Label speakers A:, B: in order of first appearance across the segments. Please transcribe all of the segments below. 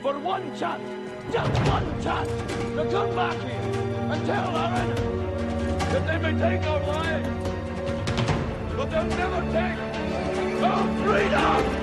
A: for one chance, just one chance, to come back here and tell our enemies that they may take our lives, but they'll never take our freedom!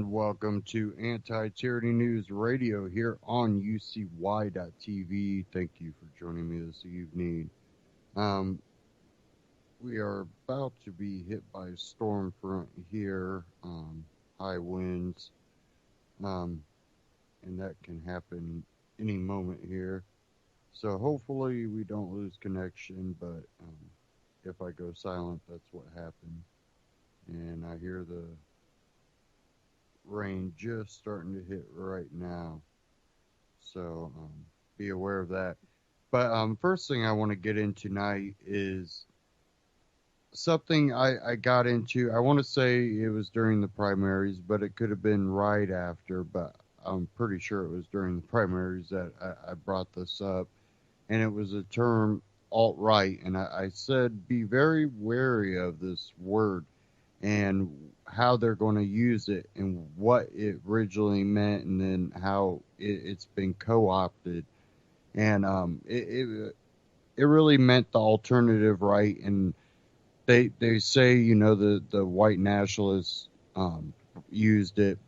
B: Welcome to Anti-Tyranny News Radio here on UCY.TV. Thank you for joining me this evening. We are about to be hit by a storm front here, high winds, and that can happen any moment here. So hopefully we don't lose connection, but if I go silent, that's what happened. And I hear the rain just starting to hit right now, so be aware of that. But first thing I want to get into tonight is something I got into. I want to say it was during the primaries, but it could have been right after, but I'm pretty sure it was during the primaries that I brought this up, and it was a term, alt-right, and I said be very wary of this word and how they're going to use it and what it originally meant, and then how it's been co-opted. And it really meant the alternative right. And they say, you know, the white nationalists used it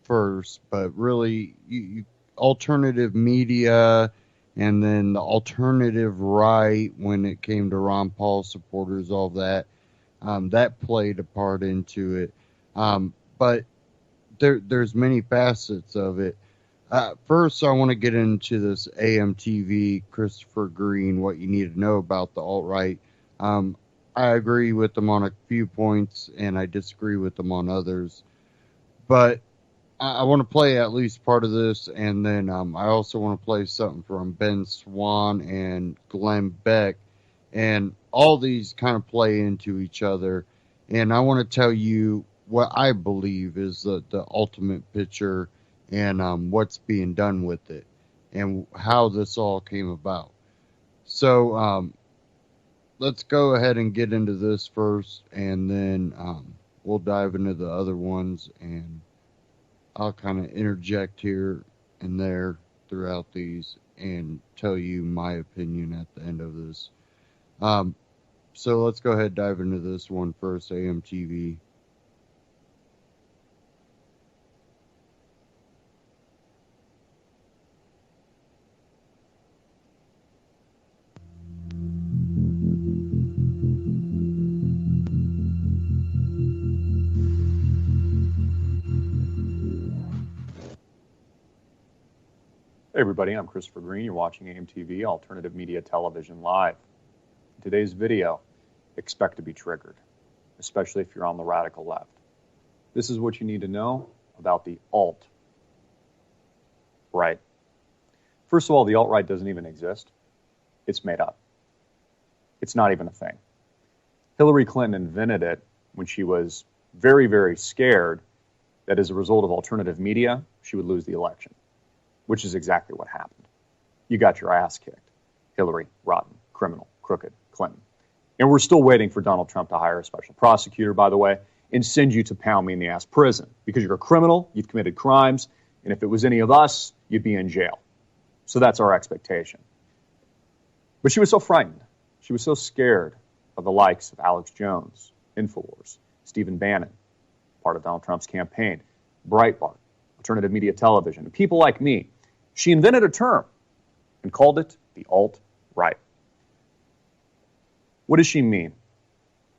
B: first, but really you alternative media and then the alternative right, when it came to Ron Paul supporters, all that. That played a part into it. But there's many facets of it. First, I want to get into this AMTV, Christopher Green, what you need to know about the alt-right. I agree with them on a few points, and I disagree with them on others. But I want to play at least part of this, and then I also want to play something from Ben Swan and Glenn Beck. And all these kind of play into each other. And I want to tell you what I believe is the ultimate picture and what's being done with it and how this all came about. So let's go ahead and get into this first, and then we'll dive into the other ones, and I'll kind of interject here and there throughout these and tell you my opinion at the end of this. So let's go ahead and dive into this one first, AMTV.
C: Hey everybody, I'm Christopher Green. You're watching AMTV, Alternative Media Television Live. In today's video, expect to be triggered, especially if you're on the radical left. This is what you need to know about the alt-right. First of all, the alt-right doesn't even exist. It's made up. It's not even a thing. Hillary Clinton invented it when she was very, very scared that as a result of alternative media, she would lose the election, which is exactly what happened. You got your ass kicked. Hillary, rotten, criminal, crooked, Clinton. And we're still waiting for Donald Trump to hire a special prosecutor, by the way, and send you to pound me in the ass prison. Because you're a criminal, you've committed crimes, and if it was any of us, you'd be in jail. So that's our expectation. But she was so frightened. She was so scared of the likes of Alex Jones, InfoWars, Stephen Bannon, part of Donald Trump's campaign, Breitbart, alternative media television, and people like me. She invented a term and called it the alt-right. What does she mean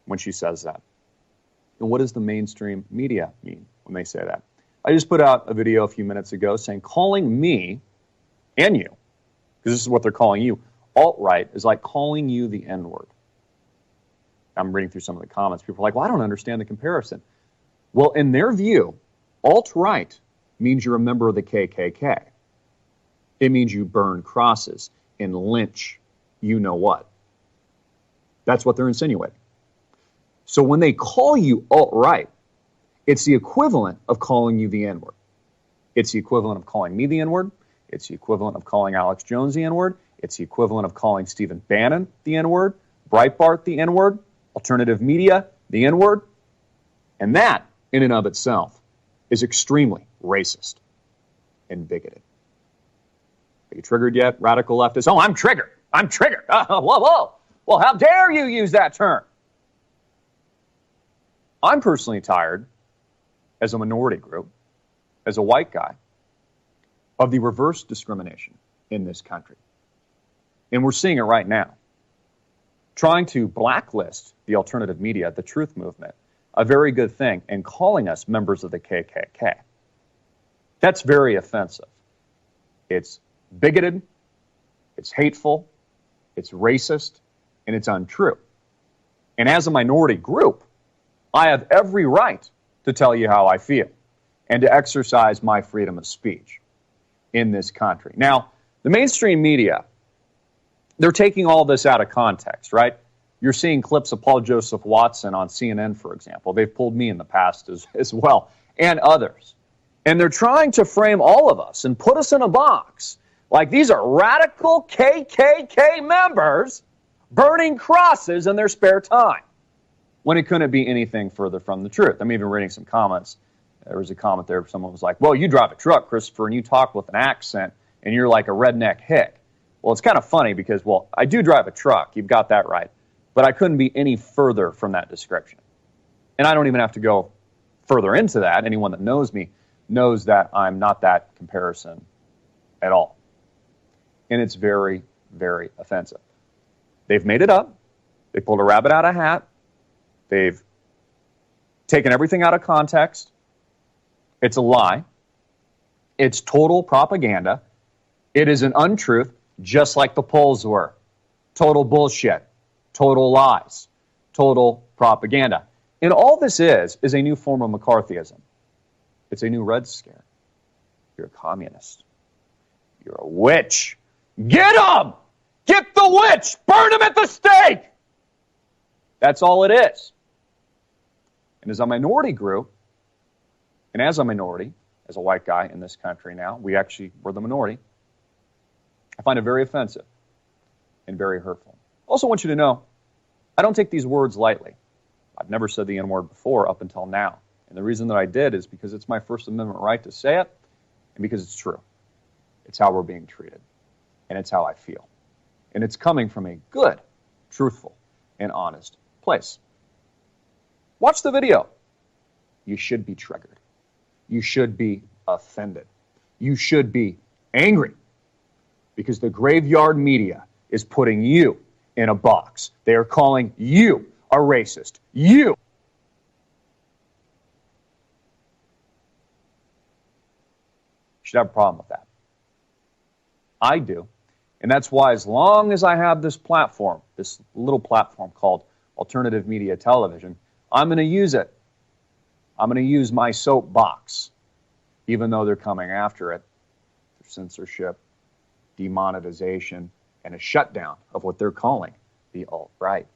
C: when she says that? And what does the mainstream media mean when they say that? I just put out a video a few minutes ago saying calling me and you, because this is what they're calling you, alt-right is like calling you the N-word. I'm reading through some of the comments. People are like, well, I don't understand the comparison. Well, in their view, alt-right means you're a member of the KKK. It means you burn crosses and lynch you know what. That's what they're insinuating. So when they call you alt-right, it's the equivalent of calling you the N-word. It's the equivalent of calling me the N-word. It's the equivalent of calling Alex Jones the N-word. It's the equivalent of calling Stephen Bannon the N-word, Breitbart the N-word, alternative media the N-word. And that, in and of itself, is extremely racist and bigoted. Are you triggered yet, radical leftists? Oh, I'm triggered. I'm triggered. Whoa, whoa. Well, how dare you use that term? I'm personally tired, as a minority group, as a white guy, of the reverse discrimination in this country. And we're seeing it right now. Trying to blacklist the alternative media, the truth movement, a very good thing, and calling us members of the KKK. That's very offensive. It's bigoted, it's hateful, it's racist, and it's untrue. And as a minority group, I have every right to tell you how I feel and to exercise my freedom of speech in this country. Now, the mainstream media, they're taking all this out of context, right? You're seeing clips of Paul Joseph Watson on CNN, for example. They've pulled me in the past as well, and others. And they're trying to frame all of us and put us in a box like these are radical KKK members burning crosses in their spare time, when it couldn't be anything further from the truth. I'm even reading some comments. There was a comment there, someone was like, well, you drive a truck, Christopher, and you talk with an accent, and you're like a redneck hick. Well, it's kind of funny because, well, I do drive a truck. You've got that right. But I couldn't be any further from that description. And I don't even have to go further into that. Anyone that knows me knows that I'm not that comparison at all. And it's very, very offensive. They've made it up. They pulled a rabbit out of a hat. They've taken everything out of context. It's a lie. It's total propaganda. It is an untruth, just like the polls were. Total bullshit. Total lies. Total propaganda. And all this is a new form of McCarthyism. It's a new Red Scare. You're a communist. You're a witch. Get him! Get the witch! Burn him at the stake! That's all it is. And as a minority group, and as a minority, as a white guy in this country now, we're the minority, I find it very offensive and very hurtful. Also want you to know, I don't take these words lightly. I've never said the N-word before up until now. And the reason that I did is because it's my First Amendment right to say it, and because it's true. It's how we're being treated, and it's how I feel. And it's coming from a good, truthful, and honest place. Watch the video. You should be triggered. You should be offended. You should be angry because the graveyard media is putting you in a box. They are calling you a racist. You should have a problem with that. I do. And that's why as long as I have this platform, this little platform called Alternative Media Television, I'm going to use it. I'm going to use my soapbox, even though they're coming after it through censorship, demonetization, and a shutdown of what they're calling the alt-right.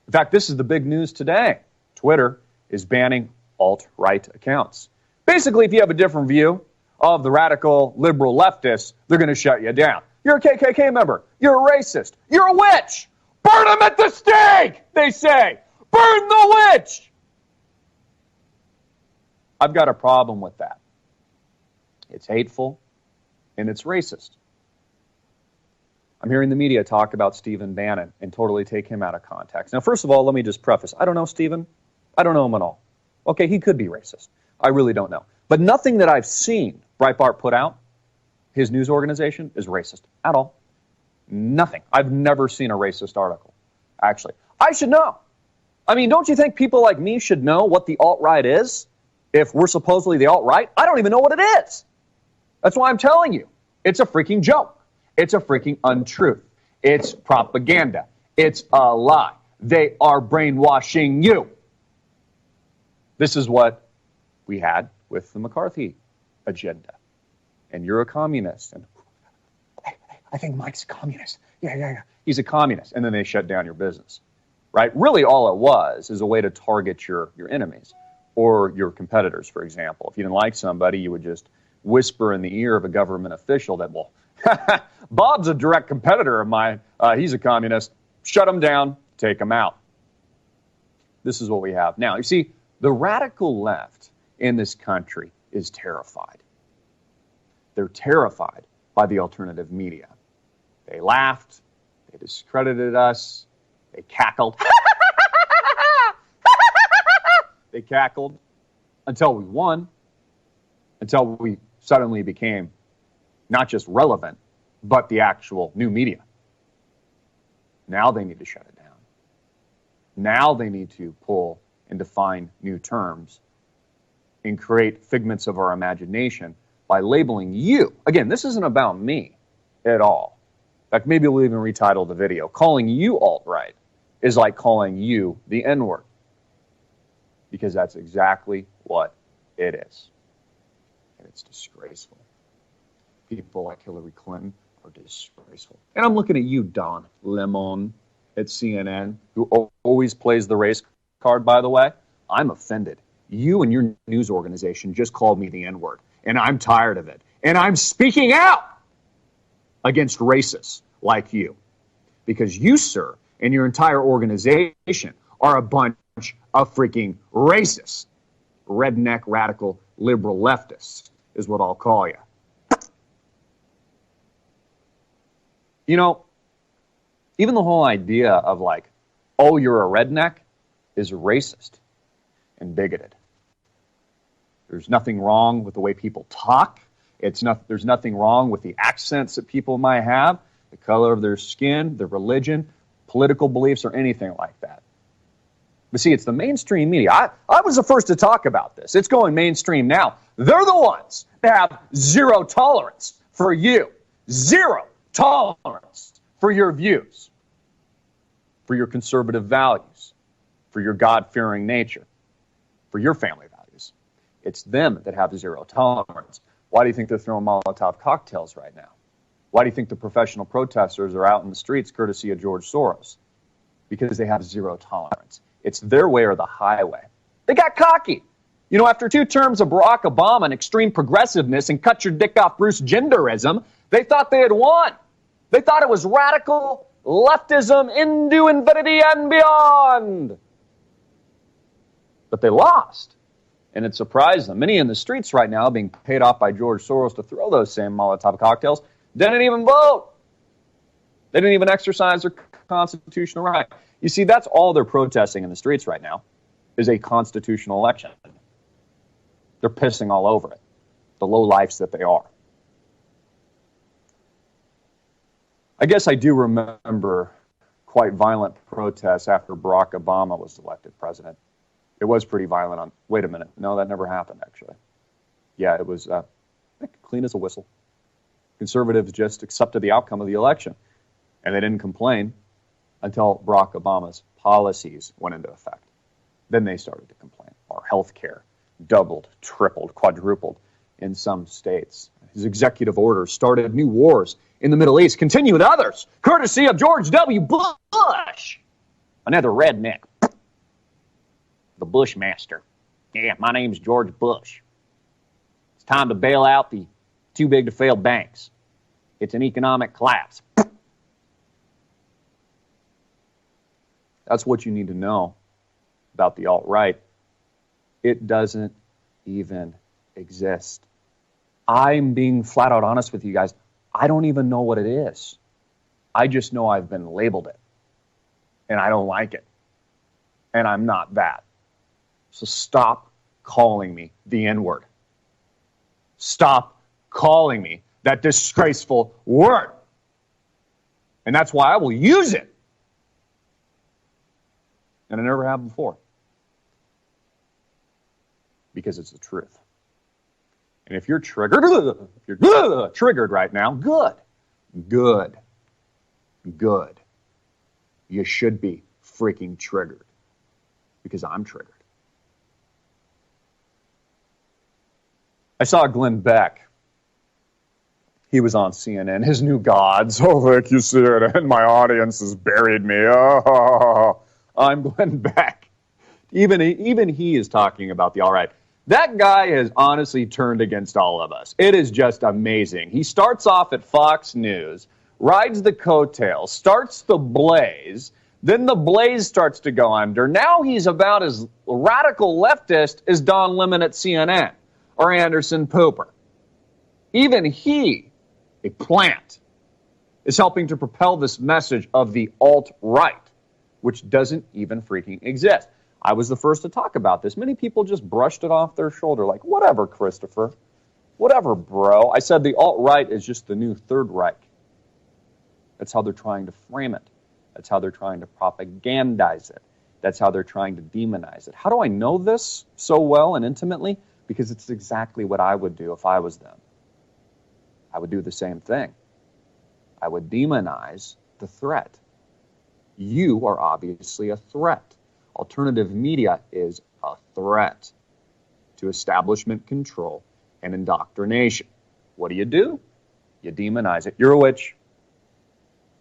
C: In fact, this is the big news today. Twitter is banning alt-right accounts. Basically, if you have a different view of the radical liberal leftists, they're going to shut you down. You're a KKK member. You're a racist. You're a witch. Burn them at the stake, they say. Burn the witch. I've got a problem with that. It's hateful and it's racist. I'm hearing the media talk about Stephen Bannon and totally take him out of context. Now, first of all, let me just preface. I don't know Stephen. I don't know him at all. Okay, he could be racist. I really don't know. But nothing that I've seen Breitbart put out, his news organization, is racist at all. Nothing. I've never seen a racist article, actually. I should know. I mean, don't you think people like me should know what the alt-right is if we're supposedly the alt-right? I don't even know what it is. That's why I'm telling you. It's a freaking joke. It's a freaking untruth. It's propaganda. It's a lie. They are brainwashing you. This is what we had with the McCarthy agenda. And you're a communist. And I think Mike's a communist. Yeah. He's a communist. And then they shut down your business. Right? Really, all it was is a way to target your enemies or your competitors, for example. If you didn't like somebody, you would just whisper in the ear of a government official that, well, Bob's a direct competitor of mine. He's a communist. Shut him down. Take him out. This is what we have now. You see, the radical left in this country is terrified. They're terrified by the alternative media. They laughed. They discredited us. They cackled. They cackled until we won, until we suddenly became not just relevant, but the actual new media. Now they need to shut it down. Now they need to pull and define new terms and create figments of our imagination by labeling you. Again, this isn't about me at all. In fact, maybe we'll even retitle the video. Calling you alt-right is like calling you the N-word. Because that's exactly what it is. And it's disgraceful. People like Hillary Clinton are disgraceful. And I'm looking at you, Don Lemon, at CNN, who always plays the race card, by the way. I'm offended. You and your news organization just called me the N-word. And I'm tired of it. And I'm speaking out against racists like you. Because you, sir, and your entire organization are a bunch of freaking racists. Redneck, radical, liberal leftists is what I'll call you. You know, even the whole idea of like, oh, you're a redneck is racist and bigoted. There's nothing wrong with the way people talk. There's nothing wrong with the accents that people might have, the color of their skin, their religion, political beliefs, or anything like that. But see, it's the mainstream media. I was the first to talk about this. It's going mainstream now. They're the ones that have zero tolerance for you. Zero tolerance for your views, for your conservative values, for your God-fearing nature, for your family values. It's them that have zero tolerance. Why do you think they're throwing Molotov cocktails right now? Why do you think the professional protesters are out in the streets courtesy of George Soros? Because they have zero tolerance. It's their way or the highway. They got cocky. You know, after 2 terms of Barack Obama and extreme progressiveness and cut your dick off Bruce genderism, they thought they had won. They thought it was radical leftism into infinity and beyond. But they lost. And it surprised them. Many in the streets right now being paid off by George Soros to throw those same Molotov cocktails didn't even vote. They didn't even exercise their constitutional right. You see, that's all they're protesting in the streets right now, is a constitutional election. They're pissing all over it, the lowlifes that they are. I guess I do remember quite violent protests after Barack Obama was elected president. It was pretty violent. Wait a minute. No, that never happened, actually. Yeah, it was clean as a whistle. Conservatives just accepted the outcome of the election, and they didn't complain until Barack Obama's policies went into effect. Then they started to complain. Our health care doubled, tripled, quadrupled in some states. His executive orders started new wars in the Middle East, continued others, courtesy of George W. Bush. Another redneck. The Bushmaster. Yeah, my name's George Bush. It's time to bail out the too-big-to-fail banks. It's an economic collapse. That's what you need to know about the alt-right. It doesn't even exist. I'm being flat out honest with you guys. I don't even know what it is. I just know I've been labeled it, and I don't like it, and I'm not that. So stop calling me the N-word. Stop calling me that disgraceful word. And that's why I will use it. And I never have before. Because it's the truth. And if you're triggered, triggered right now, good. You should be freaking triggered. Because I'm triggered. I saw Glenn Beck. He was on CNN. His new gods. Oh, thank you, CNN. And my audience has buried me. Oh, I'm Glenn Beck. Even he is talking about the alt-right. That guy has honestly turned against all of us. It is just amazing. He starts off at Fox News, rides the coattails, starts the blaze, then the blaze starts to go under. Now he's about as radical leftist as Don Lemon at CNN or Anderson Pooper. Even he, a plant, is helping to propel this message of the alt-right, which doesn't even freaking exist. I was the first to talk about this. Many people just brushed it off their shoulder like, whatever, Christopher. Whatever, bro. I said the alt-right is just the new Third Reich. That's how they're trying to frame it. That's how they're trying to propagandize it. That's how they're trying to demonize it. How do I know this so well and intimately? Because it's exactly what I would do if I was them. I would do the same thing. I would demonize the threat. You are obviously a threat. Alternative media is a threat to establishment control and indoctrination. What do? You demonize it. You're a witch.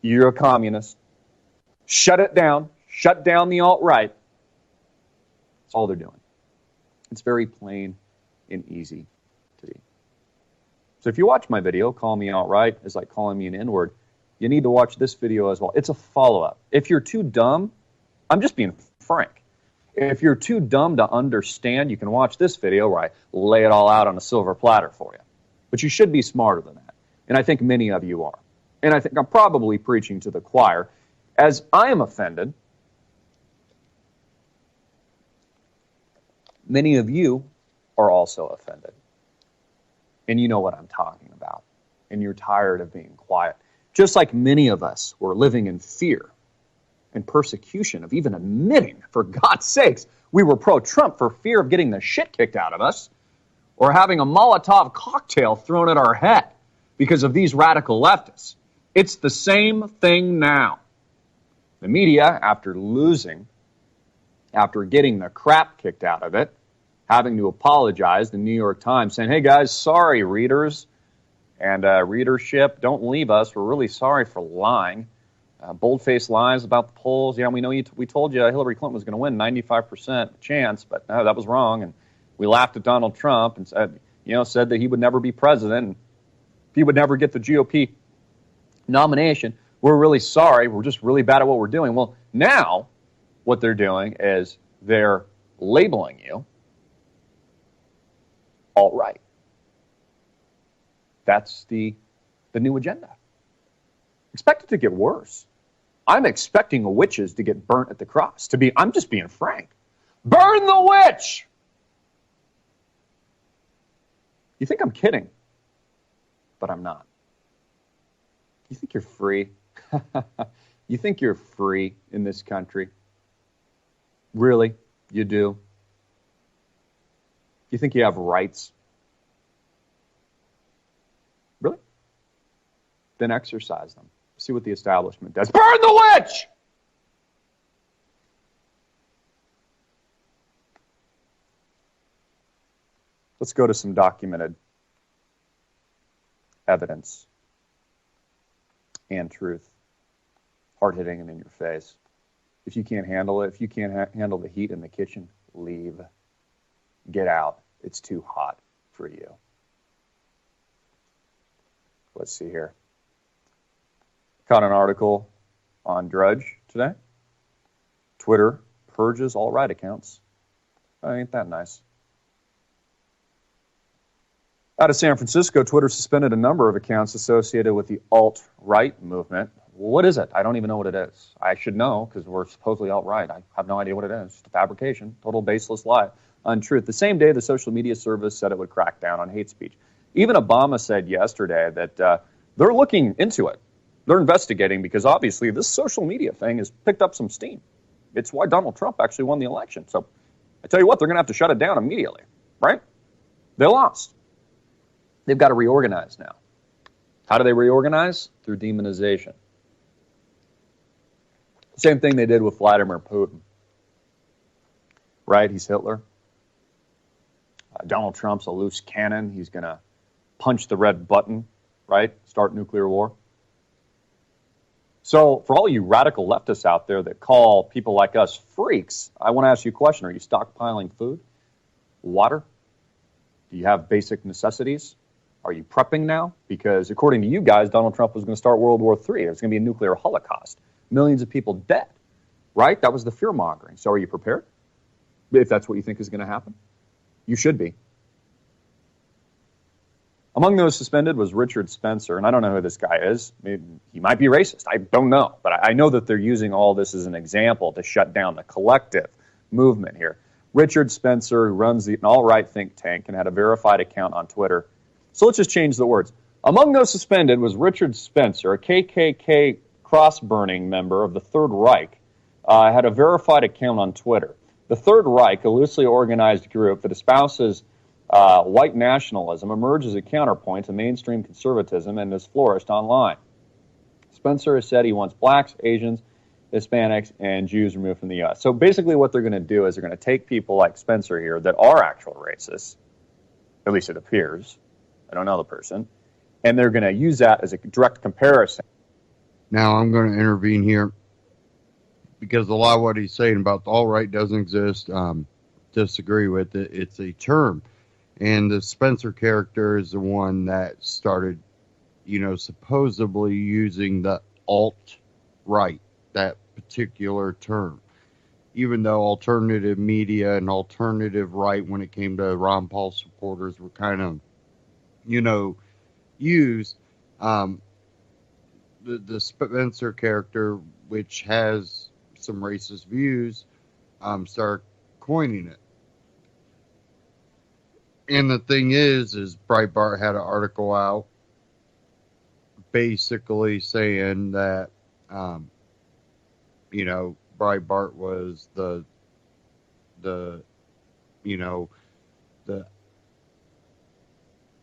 C: You're a communist. Shut it down. Shut down the alt-right. That's all they're doing. It's very plain and easy to see. So if you watch my video, call me alt-right, is like calling me an N-word, you need to watch this video as well. It's a follow-up. If you're too dumb, I'm just being frank. If you're too dumb to understand, you can watch this video where I lay it all out on a silver platter for you. But you should be smarter than that. And I think many of you are. And I think I'm probably preaching to the choir. As I am offended, many of you are also offended. And you know what I'm talking about. And you're tired of being quiet. Just like many of us were living in fear and persecution of even admitting, for God's sakes, we were pro-Trump for fear of getting the shit kicked out of us or having a Molotov cocktail thrown at our head because of these radical leftists. It's the same thing now. The media, after losing, after getting the crap kicked out of it, having to apologize, the New York Times saying, hey guys, sorry readers and readership, don't leave us. We're really sorry for lying. Bold-faced lies about the polls. Yeah, we know we told you Hillary Clinton was going to win 95% chance, but no, that was wrong. And we laughed at Donald Trump and said that he would never be president. And he would never get the GOP nomination. We're really sorry. We're just really bad at what we're doing. Well, now what they're doing is they're labeling you alt-right. That's the new agenda. Expect it to get worse. I'm expecting witches to get burnt at the cross. I'm just being frank. Burn the witch! You think I'm kidding, but I'm not. You think you're free? You think you're free in this country? Really? You do? You think you have rights? Really? Then exercise them. See what the establishment does. Burn the witch! Let's go to some documented evidence and truth. Hard-hitting and in your face. If you can't handle it, if you can't handle the heat in the kitchen, leave. Get out. It's too hot for you. Let's see here. Caught an article on Drudge today. Twitter purges alt-right accounts. Oh, ain't that nice? Out of San Francisco, Twitter suspended a number of accounts associated with the alt-right movement. Well, what is it? I don't even know what it is. I should know because we're supposedly alt-right. I have no idea what it is. It's a fabrication, total baseless lie, untruth. The same day the social media service said it would crack down on hate speech. Even Obama said yesterday that they're looking into it. They're investigating because obviously this social media thing has picked up some steam. It's why Donald Trump actually won the election. So I tell you what, they're going to have to shut it down immediately, right? They lost. They've got to reorganize now. How do they reorganize? Through demonization. Same thing they did with Vladimir Putin. Right? He's Hitler. Donald Trump's a loose cannon. He's going to punch the red button, right? Start nuclear war. So for all you radical leftists out there that call people like us freaks, I want to ask you a question. Are you stockpiling food? Water? Do you have basic necessities? Are you prepping now? Because according to you guys, Donald Trump was going to start World War III. There's going to be a nuclear holocaust. Millions of people dead, right? That was the fear-mongering. So are you prepared? If that's what you think is going to happen? You should be. Among those suspended was Richard Spencer, and I don't know who this guy is. He might be racist. I don't know. But I know that they're using all this as an example to shut down the collective movement here. Richard Spencer, who runs an alt-right think tank and had a verified account on Twitter. So let's just change the words. Among those suspended was Richard Spencer, a KKK cross-burning member of the Third Reich, had a verified account on Twitter. The Third Reich, a loosely organized group that espouses white nationalism, emerged as a counterpoint to mainstream conservatism and has flourished online. Spencer has said he wants blacks, Asians, Hispanics, and Jews removed from the U.S. So basically what they're going to do is they're going to take people like Spencer here that are actual racists, at least it appears, I don't know the person, and they're going to use that as a direct comparison.
B: Now I'm going to intervene here because a lot of what he's saying about the alt-right doesn't exist. Disagree with it. It's a term. And the Spencer character is the one that started, supposedly using the alt-right, that particular term. Even though alternative media and alternative right, when it came to Ron Paul supporters, were kind of, used, the Spencer character, which has some racist views, started coining it. And the thing is Breitbart had an article out basically saying that, Breitbart was the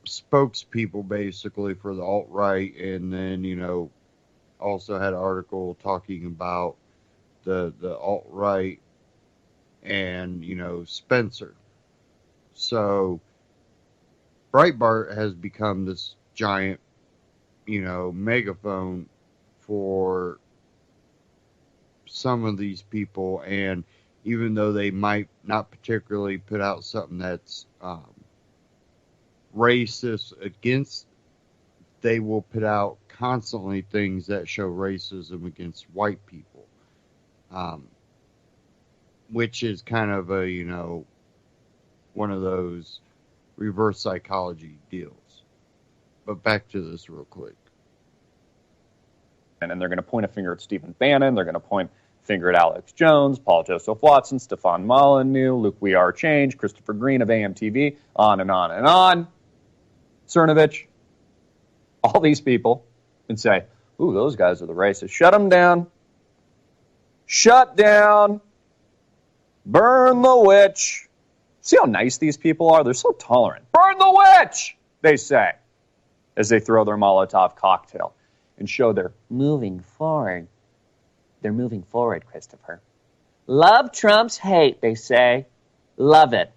B: spokespeople basically for the alt-right, and then, also had an article talking about the alt-right and, Spencer. So Breitbart has become this giant, megaphone for some of these people, and even though they might not particularly put out something that's racist against, they will put out constantly things that show racism against white people, which is kind of a, one of those reverse psychology deals. But back to this real quick.
C: And then they're going to point a finger at Stephen Bannon. They're going to point a finger at Alex Jones, Paul Joseph Watson, Stefan Molyneux, Luke We Are Change, Christopher Green of AMTV, on and on and on. Cernovich, all these people, and say, ooh, those guys are the racists. Shut them down. Shut down. Burn the witch. See how nice these people are? They're so tolerant. Burn the witch, they say, as they throw their Molotov cocktail and show they're moving forward. They're moving forward, Christopher. Love trumps hate, they say. Love it.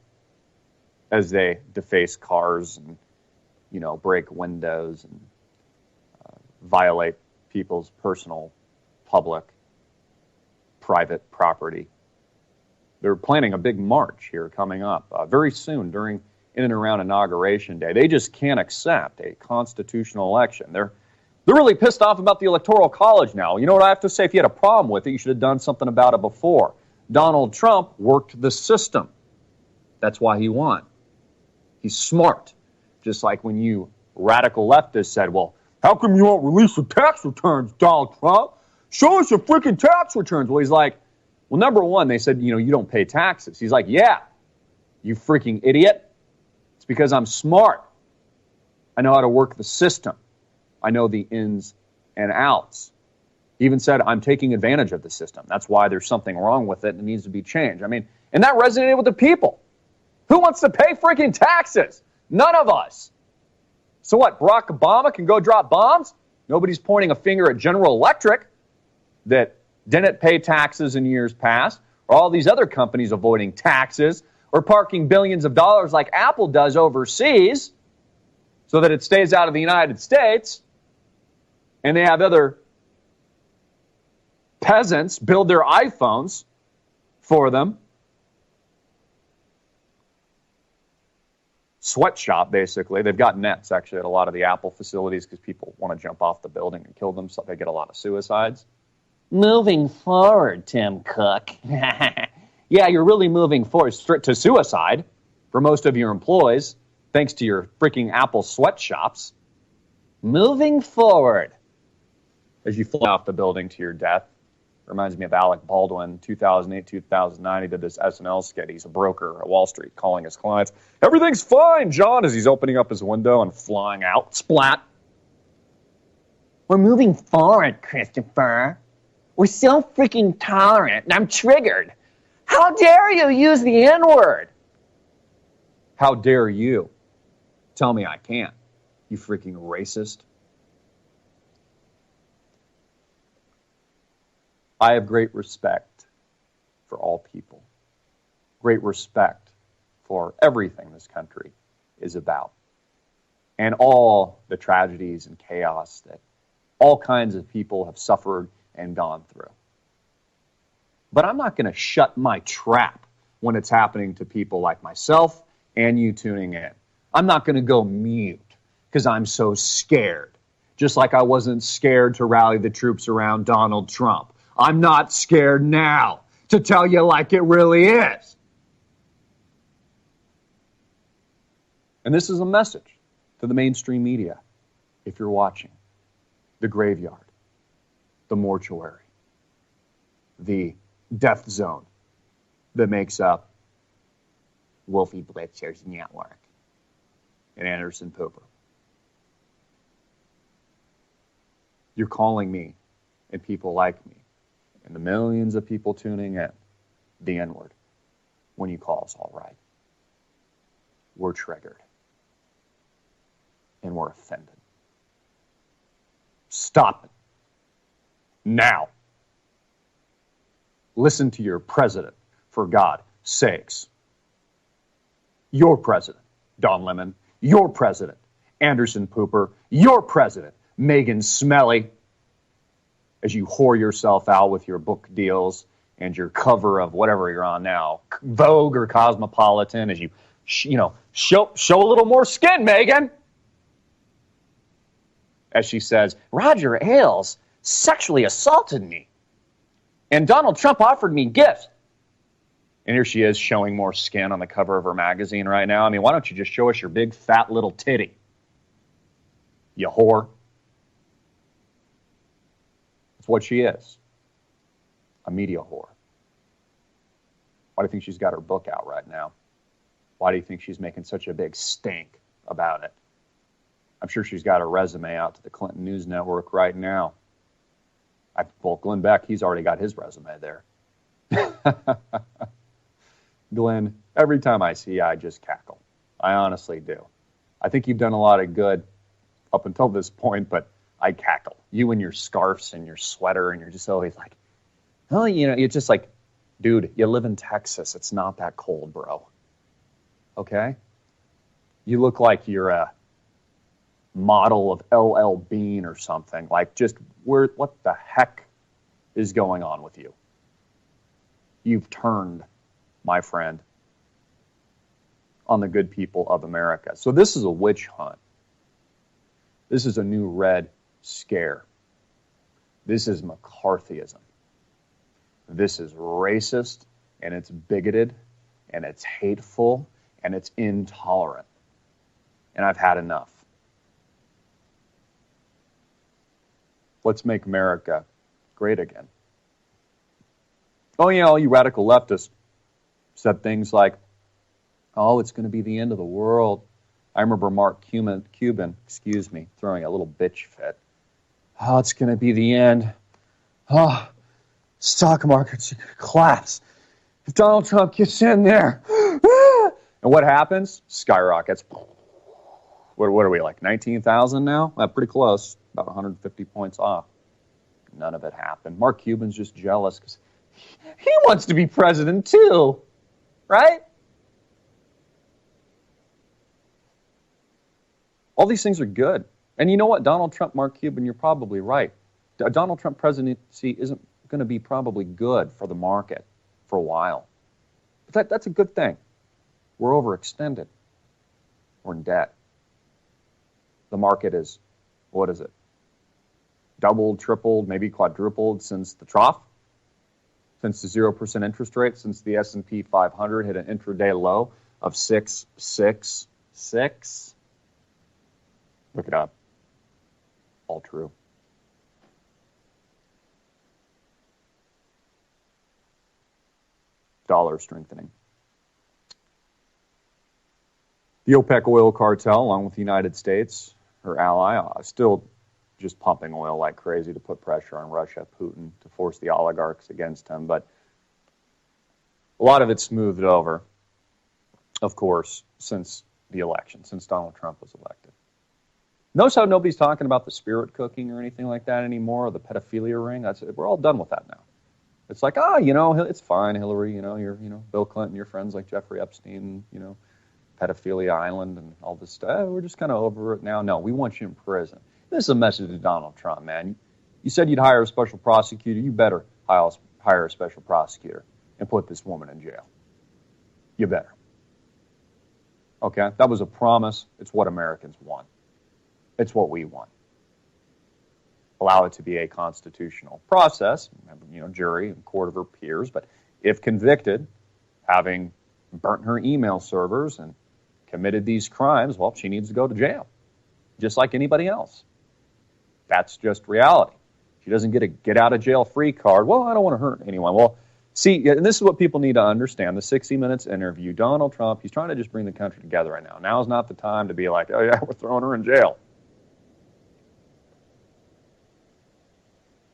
C: As they deface cars and, break windows and violate people's personal, public, private property. They're planning a big march here coming up very soon in and around Inauguration Day. They just can't accept a constitutional election. They're really pissed off about the Electoral College now. You know what I have to say? If you had a problem with it, you should have done something about it before. Donald Trump worked the system. That's why he won. He's smart. Just like when you radical leftists said, well, How come you won't release your tax returns, Donald Trump? Show us your freaking tax returns. Well, he's like, well, number one, they said, you don't pay taxes. He's like, yeah, you freaking idiot. It's because I'm smart. I know how to work the system. I know the ins and outs. He even said, I'm taking advantage of the system. That's why there's something wrong with it and it needs to be changed. I mean, and that resonated with the people. Who wants to pay freaking taxes? None of us. So what, Barack Obama can go drop bombs? Nobody's pointing a finger at General Electric that didn't pay taxes in years past, or all these other companies avoiding taxes, or parking billions of dollars like Apple does overseas so that it stays out of the United States, and they have other peasants build their iPhones for them. Sweatshop, basically. They've got nets, actually, at a lot of the Apple facilities because people want to jump off the building and kill themselves. They get a lot of suicides. Moving forward, Tim Cook. Yeah, you're really moving forward straight to suicide for most of your employees, thanks to your freaking Apple sweatshops. Moving forward. As you fly off the building to your death. Reminds me of Alec Baldwin, 2008, 2009. He did this SNL skit. He's a broker at Wall Street calling his clients, everything's fine, John, as he's opening up his window and flying out. Splat. We're moving forward, Christopher. We're so freaking tolerant, and I'm triggered. How dare you use the N-word? How dare you? Tell me I can't, you freaking racist. I have great respect for all people, great respect for everything this country is about, and all the tragedies and chaos that all kinds of people have suffered and gone through. But I'm not going to shut my trap when it's happening to people like myself and you tuning in. I'm not going to go mute because I'm so scared, just like I wasn't scared to rally the troops around Donald Trump. I'm not scared now to tell you like it really is. And this is a message to the mainstream media, if you're watching. The graveyard, the mortuary, the death zone that makes up Wolfie Blitzer's network and Anderson Pooper. You're calling me and people like me and the millions of people tuning in the N-word when you call us all right. We're triggered and we're offended. Stop it. Now. Listen to your president, for God's sakes. Your president, Don Lemon. Your president, Anderson Pooper. Your president, Megan Smelly. As you whore yourself out with your book deals and your cover of whatever you're on now, Vogue or Cosmopolitan, as you, show a little more skin, Megan. As she says, Roger Ailes sexually assaulted me. And Donald Trump offered me gifts. And here she is showing more skin on the cover of her magazine right now. I mean, why don't you just show us your big, fat little titty? You whore. That's what she is. A media whore. Why do you think she's got her book out right now? Why do you think she's making such a big stink about it? I'm sure she's got her resume out to the Clinton News Network right now. Well, Glenn Beck, he's already got his resume there. Glenn, every time I see you, I just cackle. I honestly do. I think you've done a lot of good up until this point, but I cackle. You and your scarves and your sweater, and you're just always like, oh, you're just like, dude, you live in Texas. It's not that cold, bro. Okay? You look like you're a model of LL Bean or something. Like, just what the heck is going on with you? You've turned, my friend, on the good people of America. So this is a witch hunt. This is a new Red Scare. This is McCarthyism. This is racist, and it's bigoted, and it's hateful, and it's intolerant. And I've had enough. Let's make America great again. Oh, yeah, all you radical leftists said things like, oh, it's going to be the end of the world. I remember Mark Cuban, throwing a little bitch fit. Oh, it's going to be the end. Oh, stock market's going to collapse. If Donald Trump gets in there. And what happens? Skyrockets. What are we, like 19,000 now? Pretty close, about 150 points off. None of it happened. Mark Cuban's just jealous because he wants to be president too, right? All these things are good. And you know what? Donald Trump, Mark Cuban, you're probably right. A Donald Trump presidency isn't going to be probably good for the market for a while. But that's a good thing. We're overextended. We're in debt. The market is, what is it? Doubled, tripled, maybe quadrupled since the trough, since the 0% interest rate, since the S&P 500 hit an intraday low of 666. Look it up. All true. Dollar strengthening. The OPEC oil cartel, along with the United States, her ally, still just pumping oil like crazy to put pressure on Russia, Putin, to force the oligarchs against him. But a lot of it's smoothed over, of course, since the election, since Donald Trump was elected. Notice how nobody's talking about the spirit cooking or anything like that anymore, or the pedophilia ring. We're all done with that now. It's like, it's fine, Hillary, you're, Bill Clinton, your friends like Jeffrey Epstein, pedophilia island and all this stuff. We're just kind of over it now. No, we want you in prison. This is a message to Donald Trump, man. You said you'd hire a special prosecutor. You better hire a special prosecutor and put this woman in jail. You better. Okay? That was a promise. It's what Americans want. It's what we want. Allow it to be a constitutional process, jury and court of her peers, but if convicted, having burnt her email servers and committed these crimes, well, she needs to go to jail, just like anybody else. That's just reality. She doesn't get a get-out-of-jail-free card. Well, I don't want to hurt anyone. Well, see, and this is what people need to understand. The 60 Minutes interview, Donald Trump, he's trying to just bring the country together right now. Now's not the time to be like, oh, yeah, we're throwing her in jail.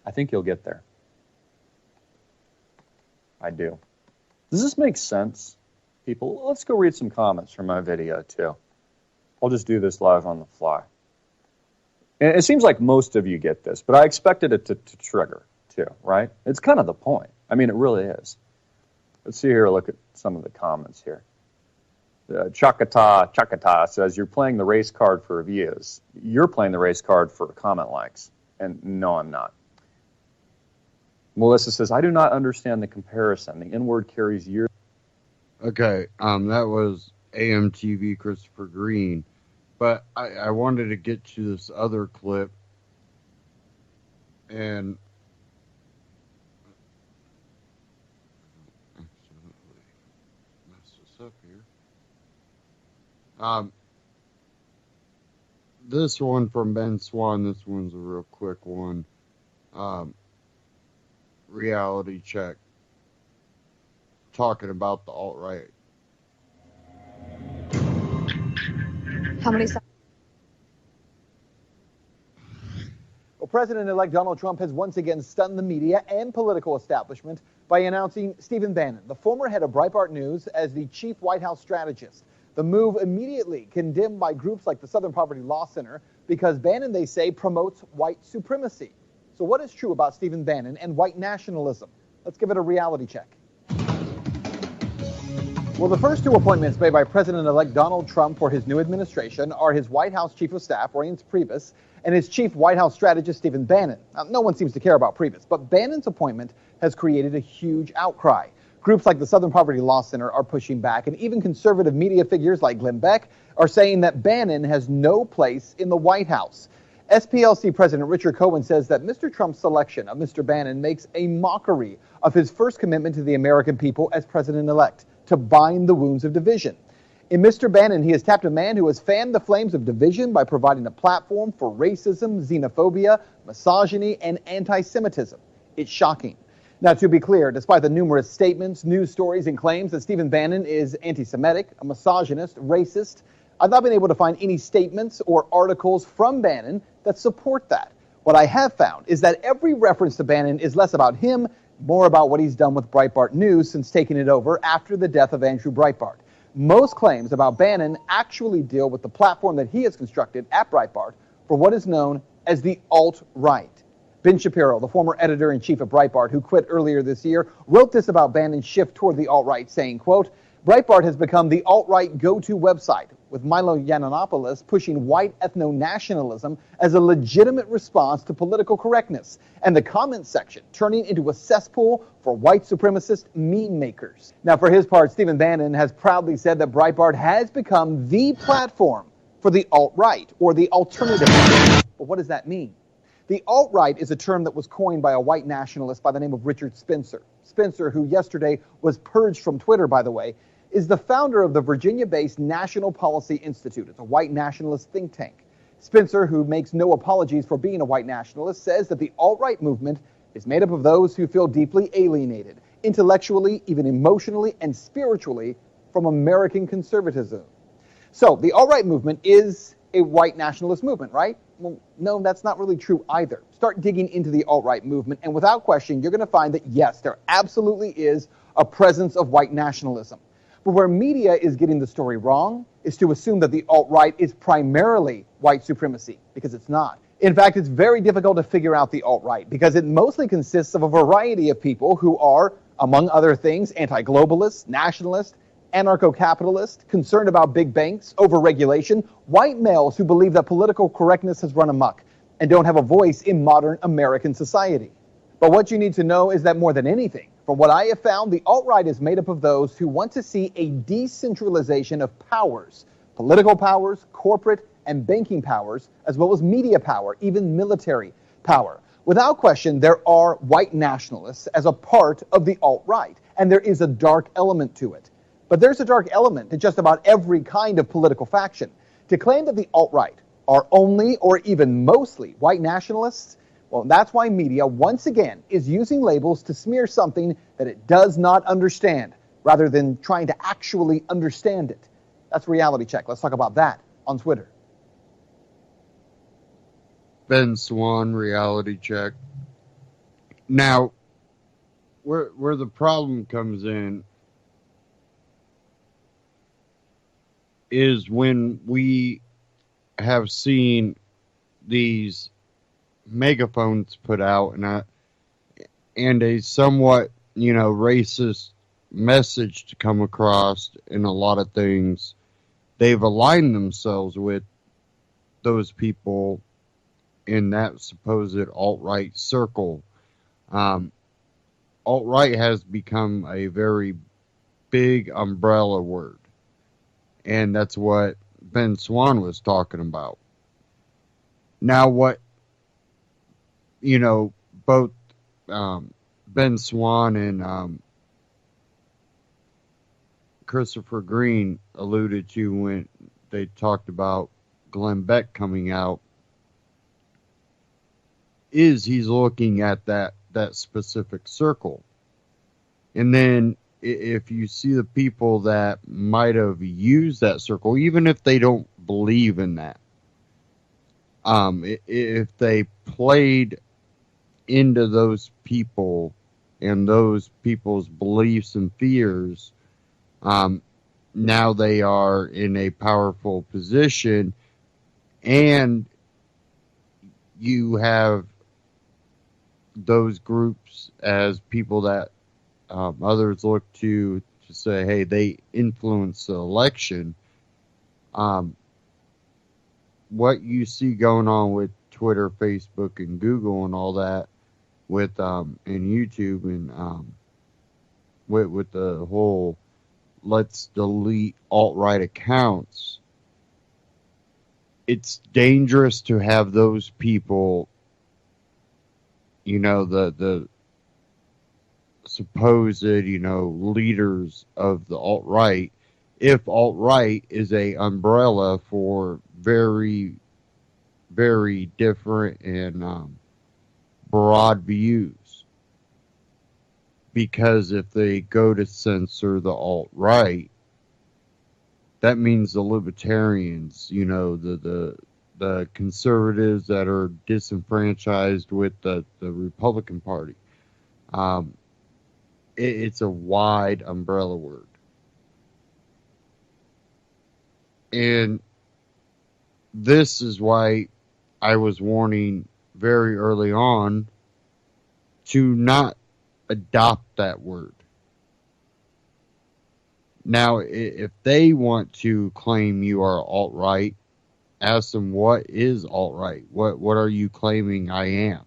C: I think you'll get there. I do. Does this make sense, people? Let's go read some comments from my video, too. I'll just do this live on the fly. And it seems like most of you get this, but I expected it to trigger, too, right? It's kind of the point. I mean, it really is. Let's see here, look at some of the comments here. Chakata says, you're playing the race card for views. You're playing the race card for comment likes. And no, I'm not. Melissa says, I do not understand the comparison. The N-word carries years.
B: Okay, that was AMTV Christopher Green. But I wanted to get to this other clip. And accidentally messed this up here. This one from Ben Swan, this one's a real quick one. Reality check. Talking about the alt-right.
D: How many?
E: Well, President-elect Donald Trump has once again stunned the media and political establishment by announcing Stephen Bannon, the former head of Breitbart News, as the chief White House strategist. The move immediately condemned by groups like the Southern Poverty Law Center because Bannon, they say, promotes white supremacy. So what is true about Stephen Bannon and white nationalism? Let's give it a reality check. Well, the first two appointments made by President-elect Donald Trump for his new administration are his White House Chief of Staff, Reince Priebus, and his Chief White House Strategist, Stephen Bannon. Now, no one seems to care about Priebus, but Bannon's appointment has created a huge outcry. Groups like the Southern Poverty Law Center are pushing back, and even conservative media figures like Glenn Beck are saying that Bannon has no place in the White House. SPLC President Richard Cohen says that Mr. Trump's selection of Mr. Bannon makes a mockery of his first commitment to the American people as president-elect, to bind the wounds of division. In Mr. Bannon, he has tapped a man who has fanned the flames of division by providing a platform for racism, xenophobia, misogyny, and anti-Semitism. It's shocking. Now, to be clear, despite the numerous statements, news stories, and claims that Stephen Bannon is anti-Semitic, a misogynist, racist, I've not been able to find any statements or articles from Bannon that support that. What I have found is that every reference to Bannon is less about him, more about what he's done with Breitbart News since taking it over after the death of Andrew Breitbart. Most claims about Bannon actually deal with the platform that he has constructed at Breitbart for what is known as the alt-right. Ben Shapiro, the former editor-in-chief of Breitbart, who quit earlier this year, wrote this about Bannon's shift toward the alt-right, saying, quote, Breitbart has become the alt-right go-to website, with Milo Yiannopoulos pushing white ethno-nationalism as a legitimate response to political correctness, and the comment section turning into a cesspool for white supremacist meme makers. Now, for his part, Stephen Bannon has proudly said that Breitbart has become the platform for the alt-right, or the alternative. But what does that mean? The alt-right is a term that was coined by a white nationalist by the name of Richard Spencer. Spencer, who yesterday was purged from Twitter, by the way, is the founder of the Virginia-based National Policy Institute. It's a white nationalist think tank. Spencer, who makes no apologies for being a white nationalist, says that the alt-right movement is made up of those who feel deeply alienated, intellectually, even emotionally, and spiritually from American conservatism. So the alt-right movement is a white nationalist movement, right? Well, no, that's not really true either. Start digging into the alt-right movement, and without question, you're going to find that, yes, there absolutely is a presence of white nationalism. But where media is getting the story wrong is to assume that the alt-right is primarily white supremacy, because it's not. In fact, it's very difficult to figure out the alt-right, because it mostly consists of a variety of people who are, among other things, anti-globalist, nationalist, anarcho-capitalist, concerned about big banks, overregulation, white males who believe that political correctness has run amok and don't have a voice in modern American society. But what you need to know is that more than anything, from what I have found, the alt-right is made up of those who want to see a decentralization of powers, political powers, corporate and banking powers, as well as media power, even military power. Without question, there are white nationalists as a part of the alt-right, and there is a dark element to it. But there's a dark element to just about every kind of political faction. To claim that the alt-right are only or even mostly white nationalists, well, that's why media, once again, is using labels to smear something that it does not understand, rather than trying to actually understand it. That's Reality Check. Let's talk about that on Twitter.
B: Ben Swan, Reality Check. Now, where the problem comes in is when we have seen these megaphones put out and a somewhat, racist message to come across in a lot of things. They've aligned themselves with those people in that supposed alt-right circle. Alt-right has become a very big umbrella word. And that's what Ben Swan was talking about. Now, what, both Ben Swan and Christopher Green alluded to when they talked about Glenn Beck coming out, is he's looking at that specific circle. And then if you see the people that might have used that circle, even if they don't believe in that, if they played into those people and those people's beliefs and fears, now they are in a powerful position, and you have those groups as people that others look to say, hey, they influence the election. What you see going on with Twitter, Facebook, and Google and all that, with and YouTube and with the whole let's delete alt-right accounts, it's dangerous to have those people, the supposed, leaders of the alt-right, if alt-right is a umbrella for very, very different and broad views. Because if they go to censor the alt-right, that means the libertarians, the conservatives that are disenfranchised with the Republican Party. It's a wide umbrella word. And this is why I was warning very early on to not adopt that word. Now, if they want to claim you are alt-right, ask them, what is alt-right? What are you claiming I am?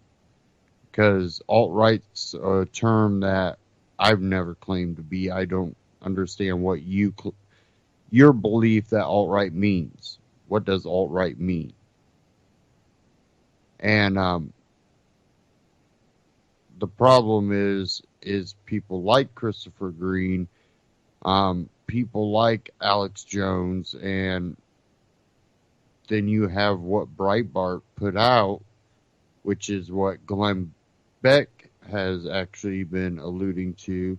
B: Because alt-right's a term that I've never claimed to be. I don't understand what your belief that alt-right means. What does alt-right mean? And the problem is people like Christopher Green, people like Alex Jones, and then you have what Breitbart put out, which is what Glenn Beck has actually been alluding to,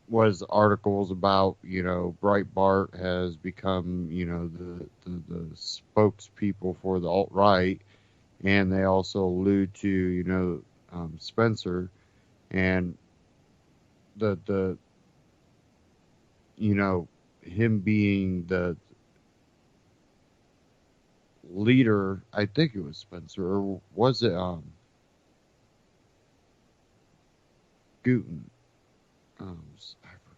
B: was articles about, Breitbart has become, the spokespeople for the alt-right, and they also allude to, Spencer, and the him being the leader. I think it was Spencer, or was it Guten? I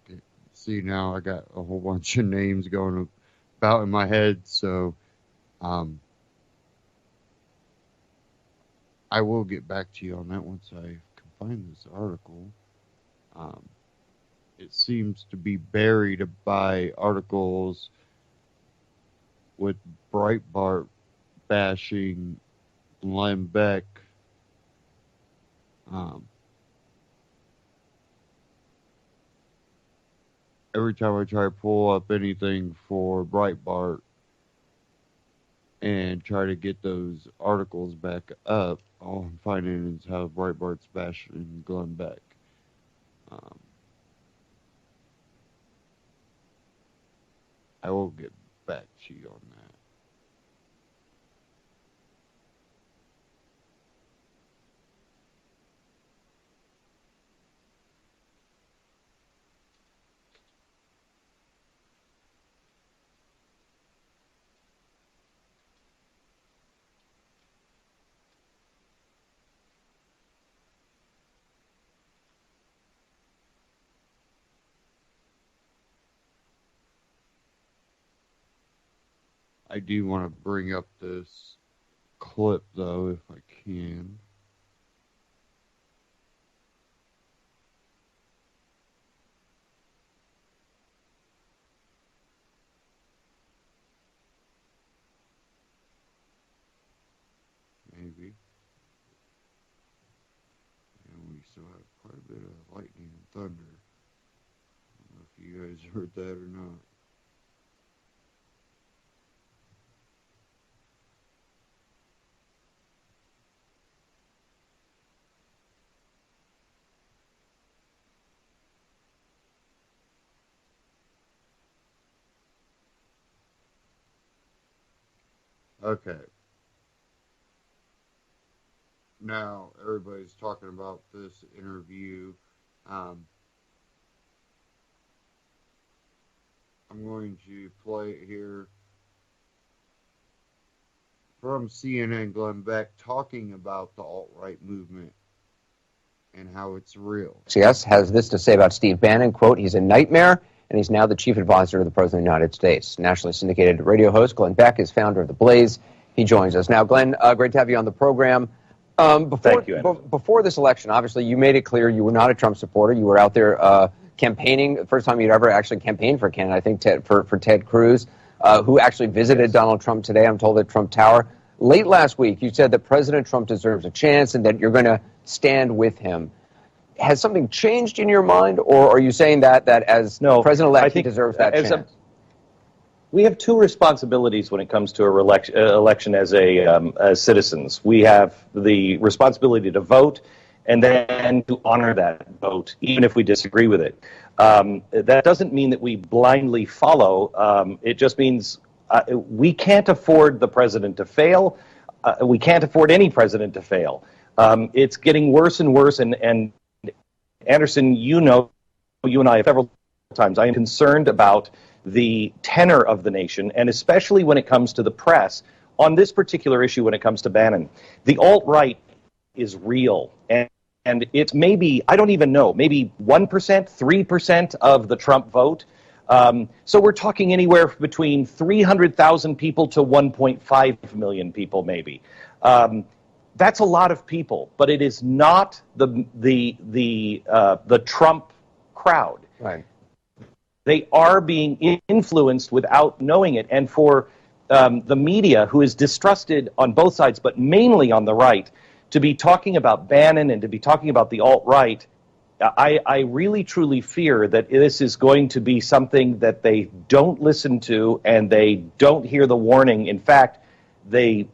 B: forget. See, now I got a whole bunch of names going about in my head, so I will get back to you on that once I can find this article. It seems to be buried by articles with Breitbart bashing Glenn Beck. Every time I try to pull up anything for Breitbart and try to get those articles back up, all I'm finding is how Breitbart's bashing Glenn Beck. I will get back to you on that. I do want to bring up this clip, though, if I can. Maybe. And we still have quite a bit of lightning and thunder. I don't know if you guys heard that or not. Okay. Now, everybody's talking about this interview. I'm going to play it here from CNN. Glenn Beck talking about the alt-right movement and how it's real.
F: CS has this to say about Steve Bannon, quote, "He's a nightmare, and he's now the chief advisor to the President of the United States." Nationally syndicated radio host Glenn Beck is founder of The Blaze. He joins us. Now, Glenn, great to have you on the program.
C: Thank you,
F: before this election, obviously, you made it clear you were not a Trump supporter. You were out there campaigning, the first time you'd ever actually campaigned for a candidate, I think, for Ted Cruz, who actually visited Donald Trump today, I'm told, at Trump Tower. Late last week, you said that President Trump deserves a chance and that you're going to stand with him. Has something changed in your mind, or are you saying that as
G: No,
F: president-elect,
G: I
F: he
G: think
F: deserves that chance?
G: We have two responsibilities when it comes to a election as citizens. We have the responsibility to vote and then to honor that vote, even if we disagree with it. That doesn't mean that we blindly follow. It just means we can't afford the president to fail. We can't afford any president to fail. It's getting worse and worse, and Anderson, you and I have several times, I am concerned about the tenor of the nation, and especially when it comes to the press, on this particular issue when it comes to Bannon. The alt-right is real, and it's maybe, I don't even know, maybe 1%, 3% of the Trump vote. So we're talking anywhere between 300,000 people to 1.5 million people, maybe. That's a lot of people, but it is not the Trump crowd.
F: Right.
G: They are being influenced without knowing it, and for the media, who is distrusted on both sides, but mainly on the right, to be talking about Bannon and to be talking about the alt-right, I really truly fear that this is going to be something that they don't listen to and they don't hear the warning. In fact, they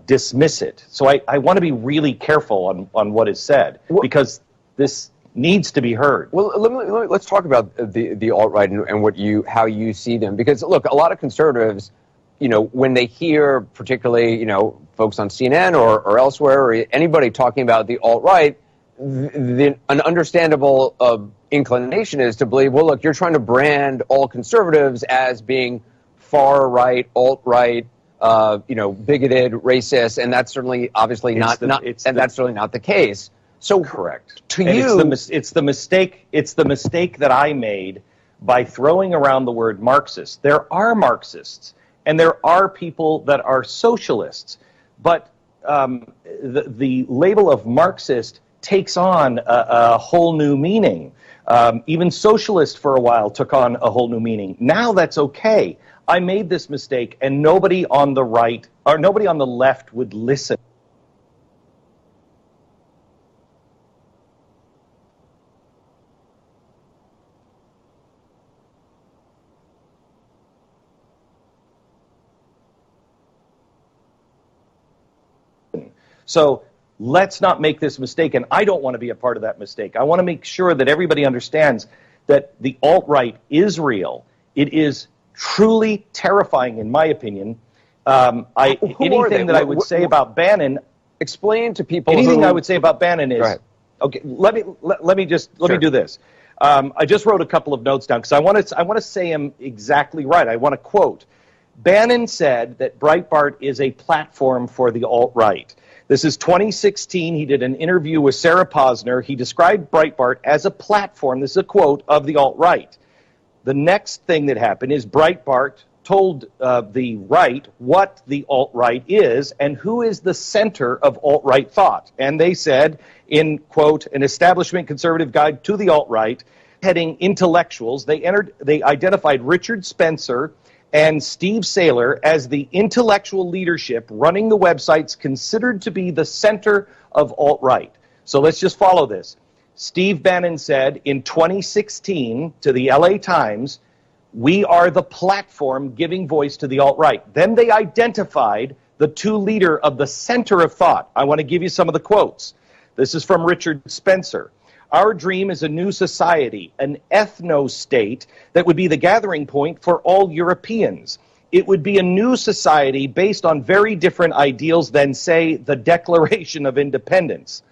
G: dismiss it. So I want to be really careful on what is said, because this needs to be heard.
F: Well, let's talk about the alt-right and how you see them. Because, look, a lot of conservatives, when they hear particularly, folks on CNN or elsewhere, or anybody talking about the alt-right, an understandable inclination is to believe, well, look, you're trying to brand all conservatives as being far-right, alt-right, bigoted, racist, and that's certainly, obviously, that's certainly not the case. So,
G: correct.
F: To
G: and
F: you,
G: it's the mistake that I made by throwing around the word Marxist. There are Marxists, and there are people that are socialists, but the label of Marxist takes on a whole new meaning. Even socialist for a while took on a whole new meaning. Now that's okay. I made this mistake, and nobody on the right or nobody on the left would listen. So let's not make this mistake, and I don't want to be a part of that mistake. I want to make sure that everybody understands that the alt-right is real. It is truly terrifying, in my opinion. Anything that I would say about Bannon,
F: explain to people.
G: Anything I would say about Bannon is okay. Let me do this. I just wrote a couple of notes down because I want to say them exactly right. I want to quote. Bannon said that Breitbart is a platform for the alt-right. This is 2016. He did an interview with Sarah Posner. He described Breitbart as a platform, this is a quote, of the alt-right. The next thing that happened is Breitbart told the right what the alt-right is and who is the center of alt-right thought. And they said, in, quote, an establishment conservative guide to the alt-right, heading intellectuals, they identified Richard Spencer and Steve Saylor as the intellectual leadership running the websites considered to be the center of alt-right. So let's just follow this. Steve Bannon said in 2016 to the LA Times, we are the platform giving voice to the alt-right. Then they identified the two leader of the center of thought. I want to give you some of the quotes. This is from Richard Spencer. Our dream is a new society, an ethno-state that would be the gathering point for all Europeans. It would be a new society based on very different ideals than, say, the Declaration of Independence.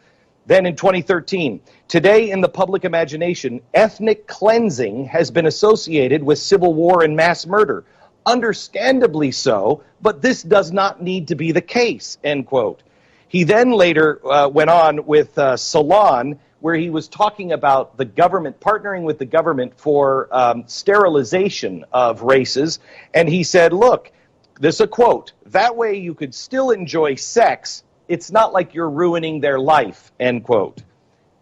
G: Then in 2013, today in the public imagination, ethnic cleansing has been associated with civil war and mass murder. Understandably so, but this does not need to be the case, end quote. He then later went on with Salon, where he was talking about the government, partnering with the government for sterilization of races. And he said, look, this is a quote, that way you could still enjoy sex. It's not like you're ruining their life, end quote.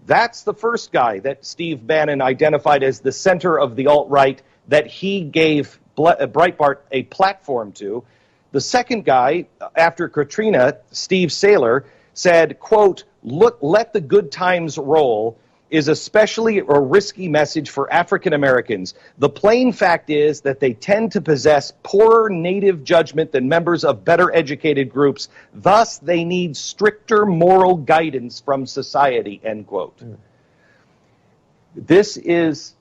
G: That's the first guy that Steve Bannon identified as the center of the alt-right that he gave Breitbart a platform to. The second guy, after Katrina, Steve Saylor, said, quote, look, let the good times roll. is especially a risky message for African Americans. The plain fact is that they tend to possess poorer native judgment than members of better educated groups. Thus, they need stricter moral guidance from society, end quote. This is,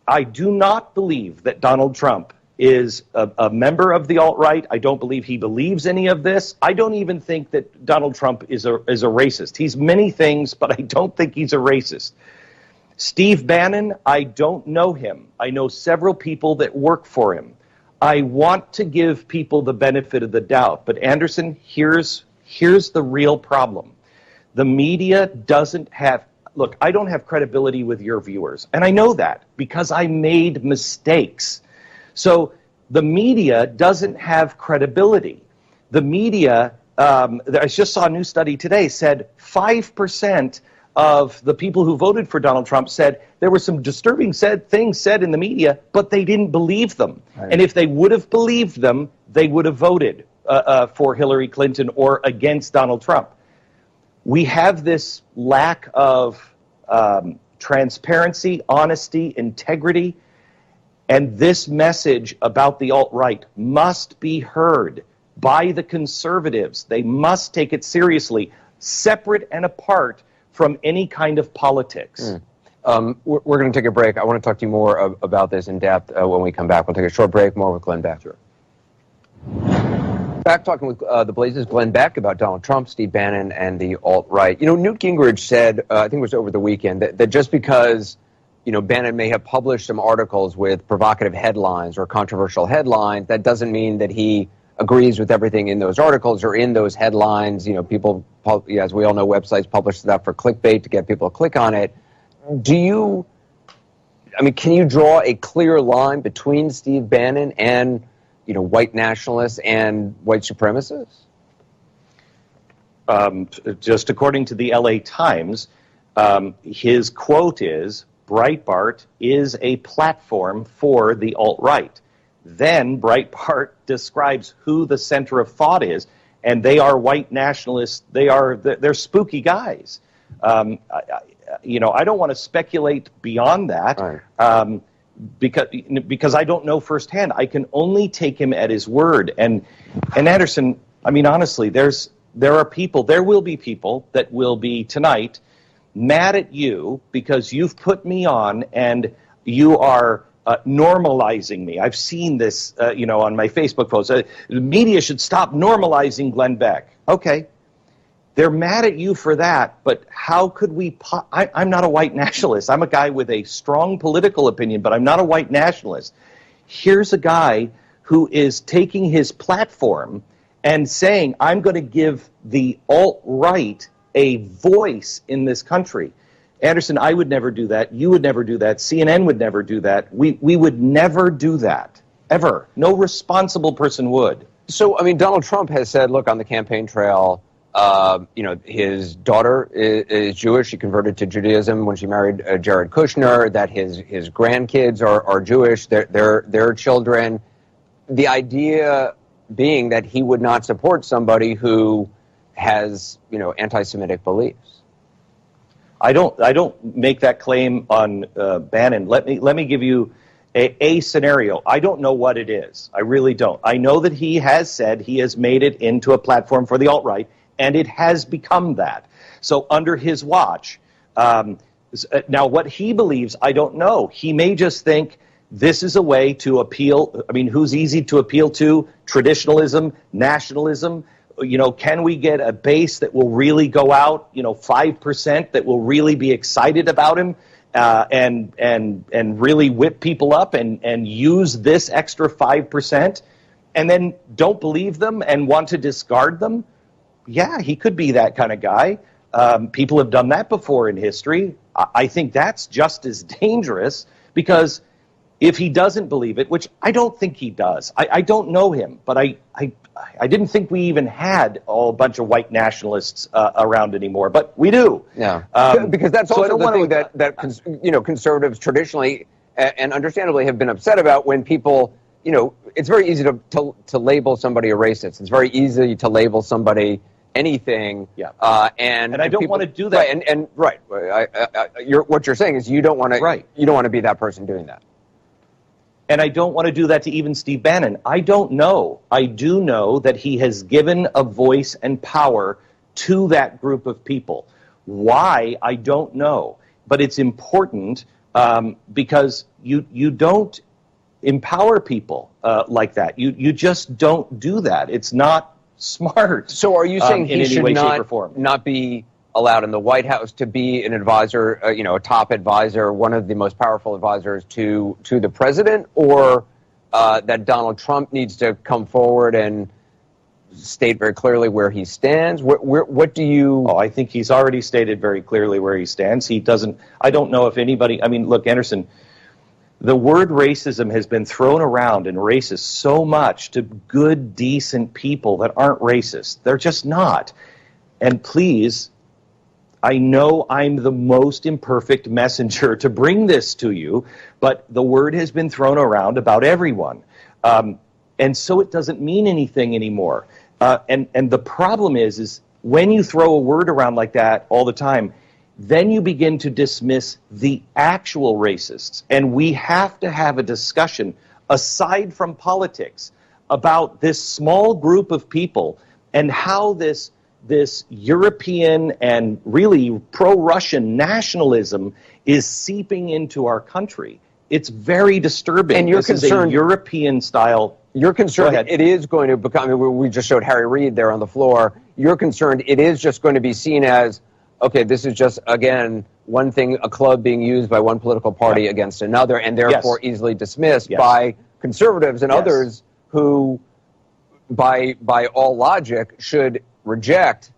G: I do not believe that Donald Trump is a member of the alt-right. I don't believe he believes any of this. I don't even think that Donald Trump is a racist. He's many things, but I don't think he's a racist. Steve Bannon, I don't know him. I know several people that work for him. I want to give people the benefit of the doubt. But Anderson, here's the real problem. The media doesn't have, look, I don't have credibility with your viewers. And I know that because I made mistakes. So the media doesn't have credibility. The media, I just saw a new study today, said 5% of the people who voted for Donald Trump said there were some disturbing things said in the media, but they didn't believe them. Right. And if they would have believed them, they would have voted for Hillary Clinton or against Donald Trump. We have this lack of transparency, honesty, integrity. And this message about the alt-right must be heard by the conservatives. They must take it seriously, separate and apart from any kind of politics.
F: We're going to take a break. I want to talk to you more about this in depth when we come back. We'll take a short break, more with Glenn Beck. Sure. Back talking with the Blazes, Glenn Beck, about Donald Trump, Steve Bannon, and the alt-right. You know, Newt Gingrich said, I think it was over the weekend, that just because Bannon may have published some articles with provocative headlines or controversial headlines, that doesn't mean that he agrees with everything in those articles or in those headlines. People, as we all know, websites publish stuff for clickbait to get people to click on it. Can you draw a clear line between Steve Bannon and, white nationalists and white supremacists?
G: Just according to the LA Times, his quote is, Breitbart is a platform for the alt-right. Then Breitbart describes who the center of thought is, and they are white nationalists. They're spooky guys. I don't want to speculate beyond that, right. Because I don't know firsthand. I can only take him at his word. And Anderson, honestly, there will be people that will be tonight mad at you because you've put me on and you are normalizing me. I've seen this, on my Facebook posts. The media should stop normalizing Glenn Beck. Okay, they're mad at you for that, but how could we? I'm not a white nationalist. I'm a guy with a strong political opinion, but I'm not a white nationalist. Here's a guy who is taking his platform and saying, I'm going to give the alt-right a voice in this country. Anderson, I would never do that. You would never do that. CNN would never do that. We would never do that, ever. No responsible person would.
F: So, Donald Trump has said, look, on the campaign trail, his daughter is Jewish. She converted to Judaism when she married Jared Kushner, that his grandkids are Jewish, they're children. The idea being that he would not support somebody who has, anti-Semitic beliefs.
G: I don't make that claim on Bannon. Let me give you a scenario. I don't know what it is. I really don't. I know that he has said he has made it into a platform for the alt-right, and it has become that. So under his watch, now what he believes, I don't know. He may just think this is a way to appeal. Who's easy to appeal to? Traditionalism, nationalism. Can we get a base that will really go out, 5% that will really be excited about him and really whip people up and use this extra 5% and then don't believe them and want to discard them? Yeah, he could be that kind of guy. People have done that before in history. I think that's just as dangerous because if he doesn't believe it, which I don't think he does, I don't know him, but I didn't think we even had a bunch of white nationalists around anymore, but we do.
F: Yeah, because that's also the thing that conservatives traditionally and understandably have been upset about when people, it's very easy to label somebody a racist. It's very easy to label somebody anything.
G: Yeah.
F: And
G: I don't
F: people-
G: want to do that.
F: Right, what you're saying is you don't want to.
G: Right.
F: You don't want to be that person doing that.
G: And I don't want to do that to even Steve Bannon. I don't know. I do know that he has given a voice and power to that group of people. Why, I don't know. But it's important because you don't empower people like that. You just don't do that. It's not smart.
F: So are you saying
G: in
F: he
G: any
F: should
G: way, shape, or form?
F: not be allowed in the White House to be an advisor, a top advisor, one of the most powerful advisors to the president, or that Donald Trump needs to come forward and state very clearly where he stands? What do you...
G: Oh, I think he's already stated very clearly where he stands. He doesn't... I don't know if anybody... I mean, look, Anderson, the word racism has been thrown around and racist so much to good, decent people that aren't racist. They're just not. And please... I know I'm the most imperfect messenger to bring this to you, but the word has been thrown around about everyone. And so it doesn't mean anything anymore. And the problem is when you throw a word around like that all the time, then you begin to dismiss the actual racists. And we have to have a discussion, aside from politics, about this small group of people and how this European and really pro-Russian nationalism is seeping into our country. It's very disturbing.
F: And you're concerned,
G: is a European style.
F: You're concerned it is going to become, I mean, we just showed Harry Reid there on the floor. You're concerned it is just going to be seen as, okay, this is just, again, one thing, a club being used by one political party against another, and therefore easily dismissed by conservatives and others who, by all logic, should reject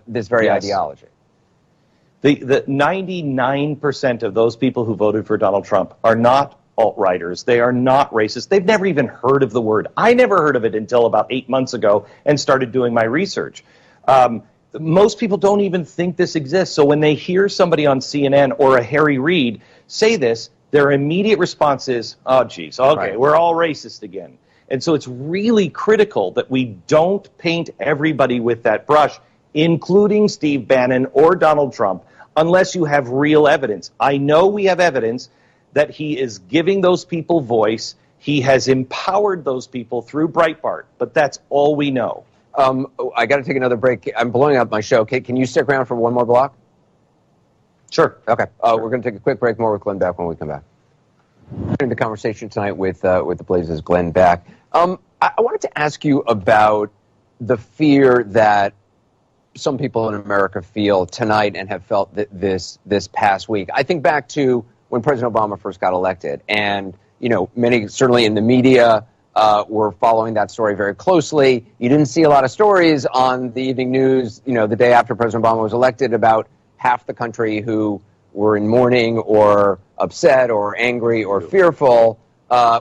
F: this very ideology.
G: The 99% of those people who voted for Donald Trump are not alt-righters. They are not racist. They've never even heard of the word. I never heard of it until about 8 months ago and started doing my research. Most people don't even think this exists. So when they hear somebody on CNN or a Harry Reid say this, their immediate response is, oh, geez, okay, we're all racist again. And so it's really critical that we don't paint everybody with that brush, including Steve Bannon or Donald Trump, unless you have real evidence. I know we have evidence that he is giving those people voice. He has empowered those people through Breitbart, but that's all we know.
F: I got to take another break. I'm blowing up my show. Can you stick around for one more block?
G: Sure.
F: Okay. We're going to take a quick break. More with Glenn Beck when we come back. In the conversation tonight with the Blazes, Glenn Beck. I wanted to ask you about the fear that some people in America feel tonight and have felt this past week. I think back to when President Obama first got elected, and many certainly in the media were following that story very closely. You didn't see a lot of stories on the evening news, the day after President Obama was elected, about half the country who were in mourning or upset or angry or fearful.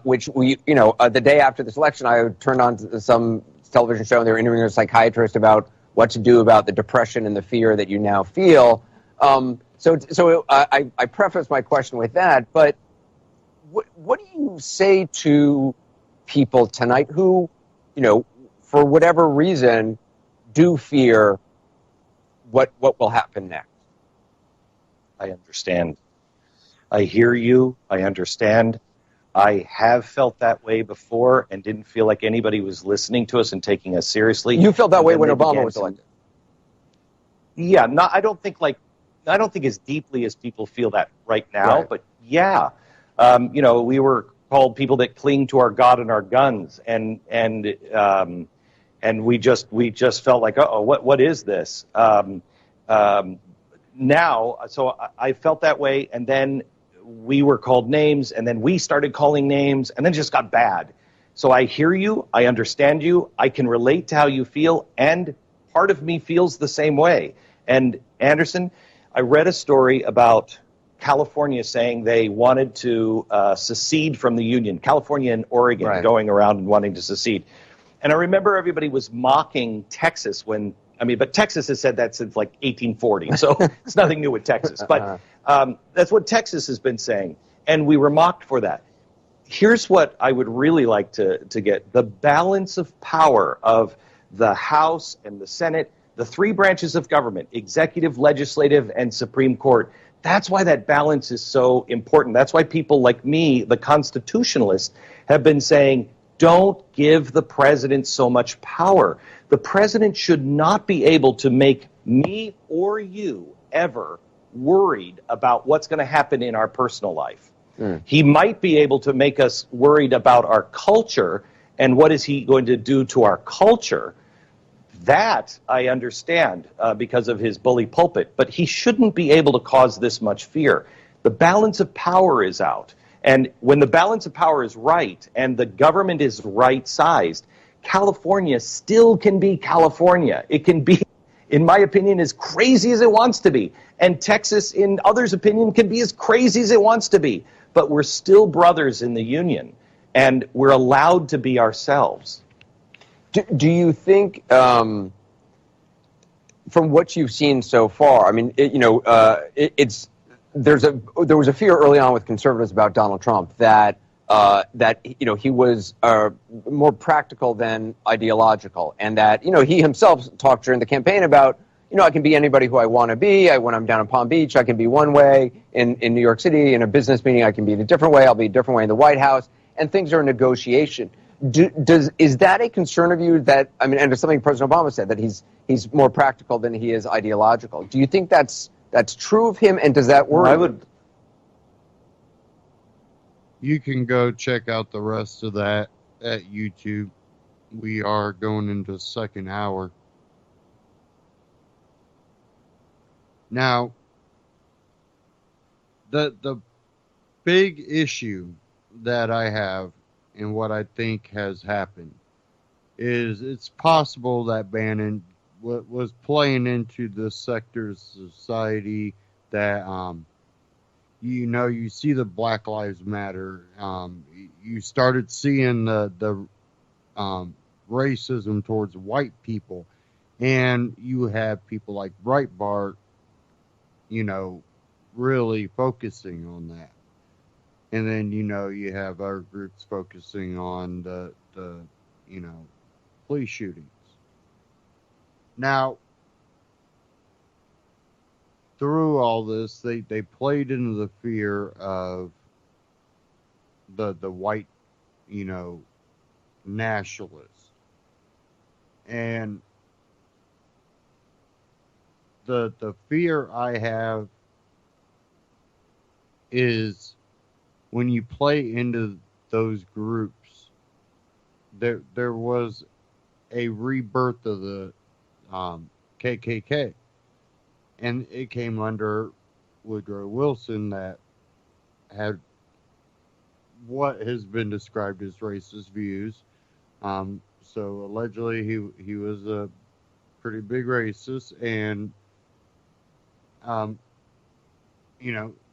F: Which the day after this election, I turned on to some television show and they were interviewing a psychiatrist about what to do about the depression and the fear that you now feel. So I preface my question with that, but what do you say to people tonight who, for whatever reason, do fear what will happen next?
G: I understand. I hear you. I understand. I have felt that way before and didn't feel like anybody was listening to us and taking us seriously.
F: You felt that way when Obama was elected?
G: Yeah, I don't think as deeply as people feel that right now, but yeah. We were called people that cling to our God and our guns, and we just felt like, what is this? Now, so I felt that way, and then we were called names, and then we started calling names, and then it just got bad. So I hear you, I understand you, I can relate to how you feel, and part of me feels the same way. And Anderson, I read a story about California saying they wanted to secede from the Union, California and Oregon going around and wanting to secede. And I remember everybody was mocking Texas but Texas has said that since like 1840, so it's nothing new with Texas. But that's what Texas has been saying, and we were mocked for that. Here's what I would really like to get. The balance of power of the House and the Senate the three branches of government, executive, legislative, and Supreme Court. That's why that balance is so important. That's why people like me, the constitutionalists, have been saying, don't give the president so much power. The president should not be able to make me or you ever worried about what's going to happen in our personal life. He might be able to make us worried about our culture and what is he going to do to our culture. That I understand because of his bully pulpit, but he shouldn't be able to cause this much fear. The balance of power is out. And when the balance of power is right and the government is right-sized, California still can be California. It can be, in my opinion, as crazy as it wants to be. And Texas, in others' opinion, can be as crazy as it wants to be. But we're still brothers in the Union, and we're allowed to be ourselves.
F: Do you think, from what you've seen so far, I mean, there was a fear early on with conservatives about Donald Trump that he was more practical than ideological, and that he himself talked during the campaign about I can be anybody who I want to be. When I'm down in Palm Beach, I can be one way. In New York City, in a business meeting, I can be a different way. I'll be a different way in the White House, and things are a negotiation. Is that a concern of you? That and it's something President Obama said, that he's more practical than he is ideological. Do you think that's true of him, and does that worry?
B: You can go check out the rest of that at YouTube. We are going into the second hour. Now, the big issue that I have and what I think has happened is it's possible that Bannon was playing into this sector of society that, you see the Black Lives Matter. You started seeing the racism towards white people. And you have people like Breitbart, really focusing on that. And then, you have other groups focusing on the police shootings. Now, through all this, they played into the fear of the white, nationalists. And the fear I have is when you play into those groups, there was a rebirth of the KKK, and it came under Woodrow Wilson, that had what has been described as racist views. So allegedly he was a pretty big racist, and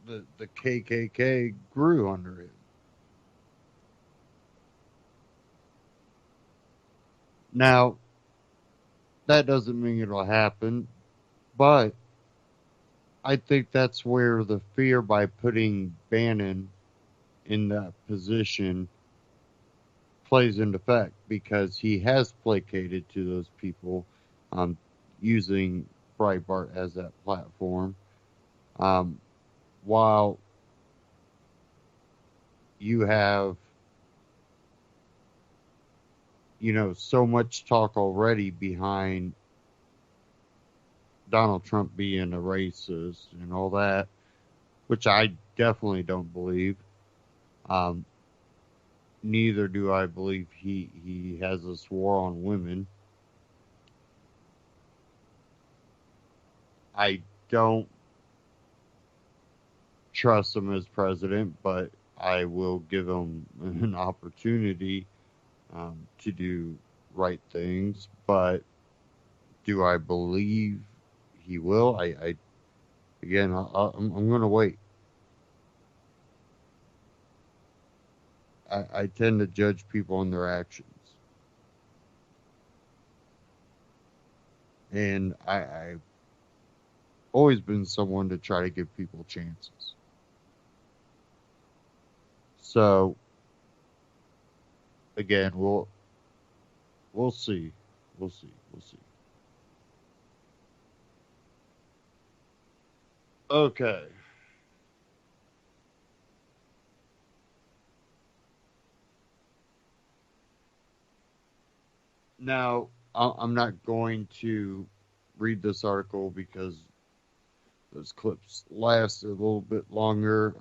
B: the KKK grew under him. Now, that doesn't mean it'll happen, but I think that's where the fear by putting Bannon in that position plays into effect, because he has placated to those people, using Breitbart as that platform. While you have, so much talk already behind Donald Trump being a racist and all that, which I definitely don't believe. Neither do I believe he has this war on women. I don't trust him as president, but I will give him an opportunity to do right things. But do I believe he will? I'm going to wait. I tend to judge people on their actions. And I've always been someone to try to give people chances. So, again, we'll see. We'll see. Okay. Now, I'm not going to read this article because those clips last a little bit longer.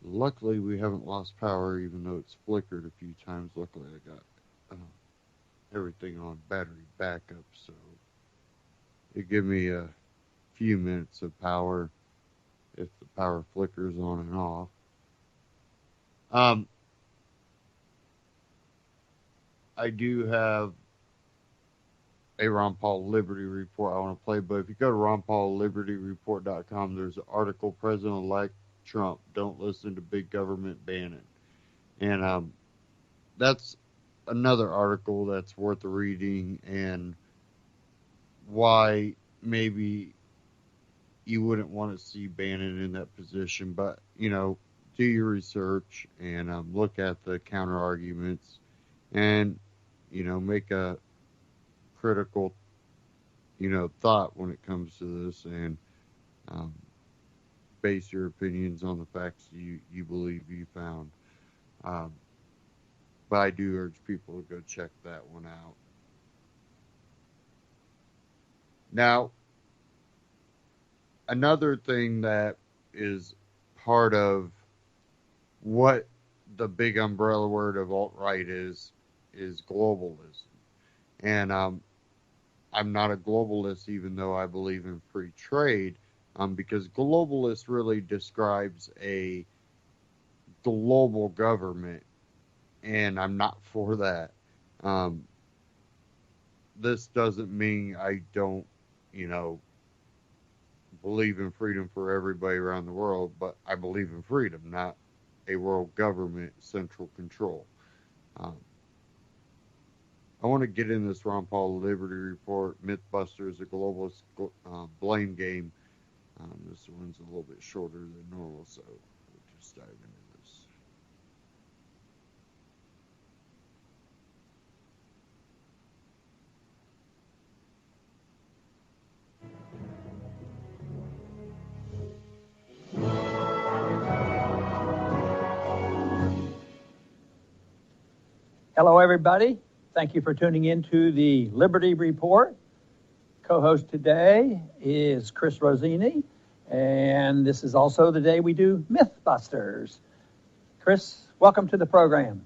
B: Luckily, we haven't lost power, even though it's flickered a few times. Luckily, I got everything on battery backup, so it give me a few minutes of power if the power flickers on and off. I do have a Ron Paul Liberty Report I want to play, but if you go to ronpaullibertyreport.com, there's an article, President-elect Trump, don't listen to big government Bannon. And that's another article that's worth reading, and why maybe you wouldn't want to see Bannon in that position. But, do your research and look at the counter arguments and, make a critical, thought when it comes to this, and base your opinions on the facts you believe you found. But I do urge people to go check that one out. Now, another thing that is part of what the big umbrella word of alt-right is globalism. And I'm not a globalist, even though I believe in free trade, because globalist really describes a global government, and I'm not for that. This doesn't mean I don't, believe in freedom for everybody around the world, but I believe in freedom, not a world government central control. I want to get in this Ron Paul Liberty Report, Mythbusters, a globalist blame game. This one's a little bit shorter than normal, so we'll just dive into this.
H: Hello, everybody. Thank you for tuning in to the Liberty Report. Co-host today is Chris Rossini, and this is also the day we do Mythbusters. Chris, welcome to the program.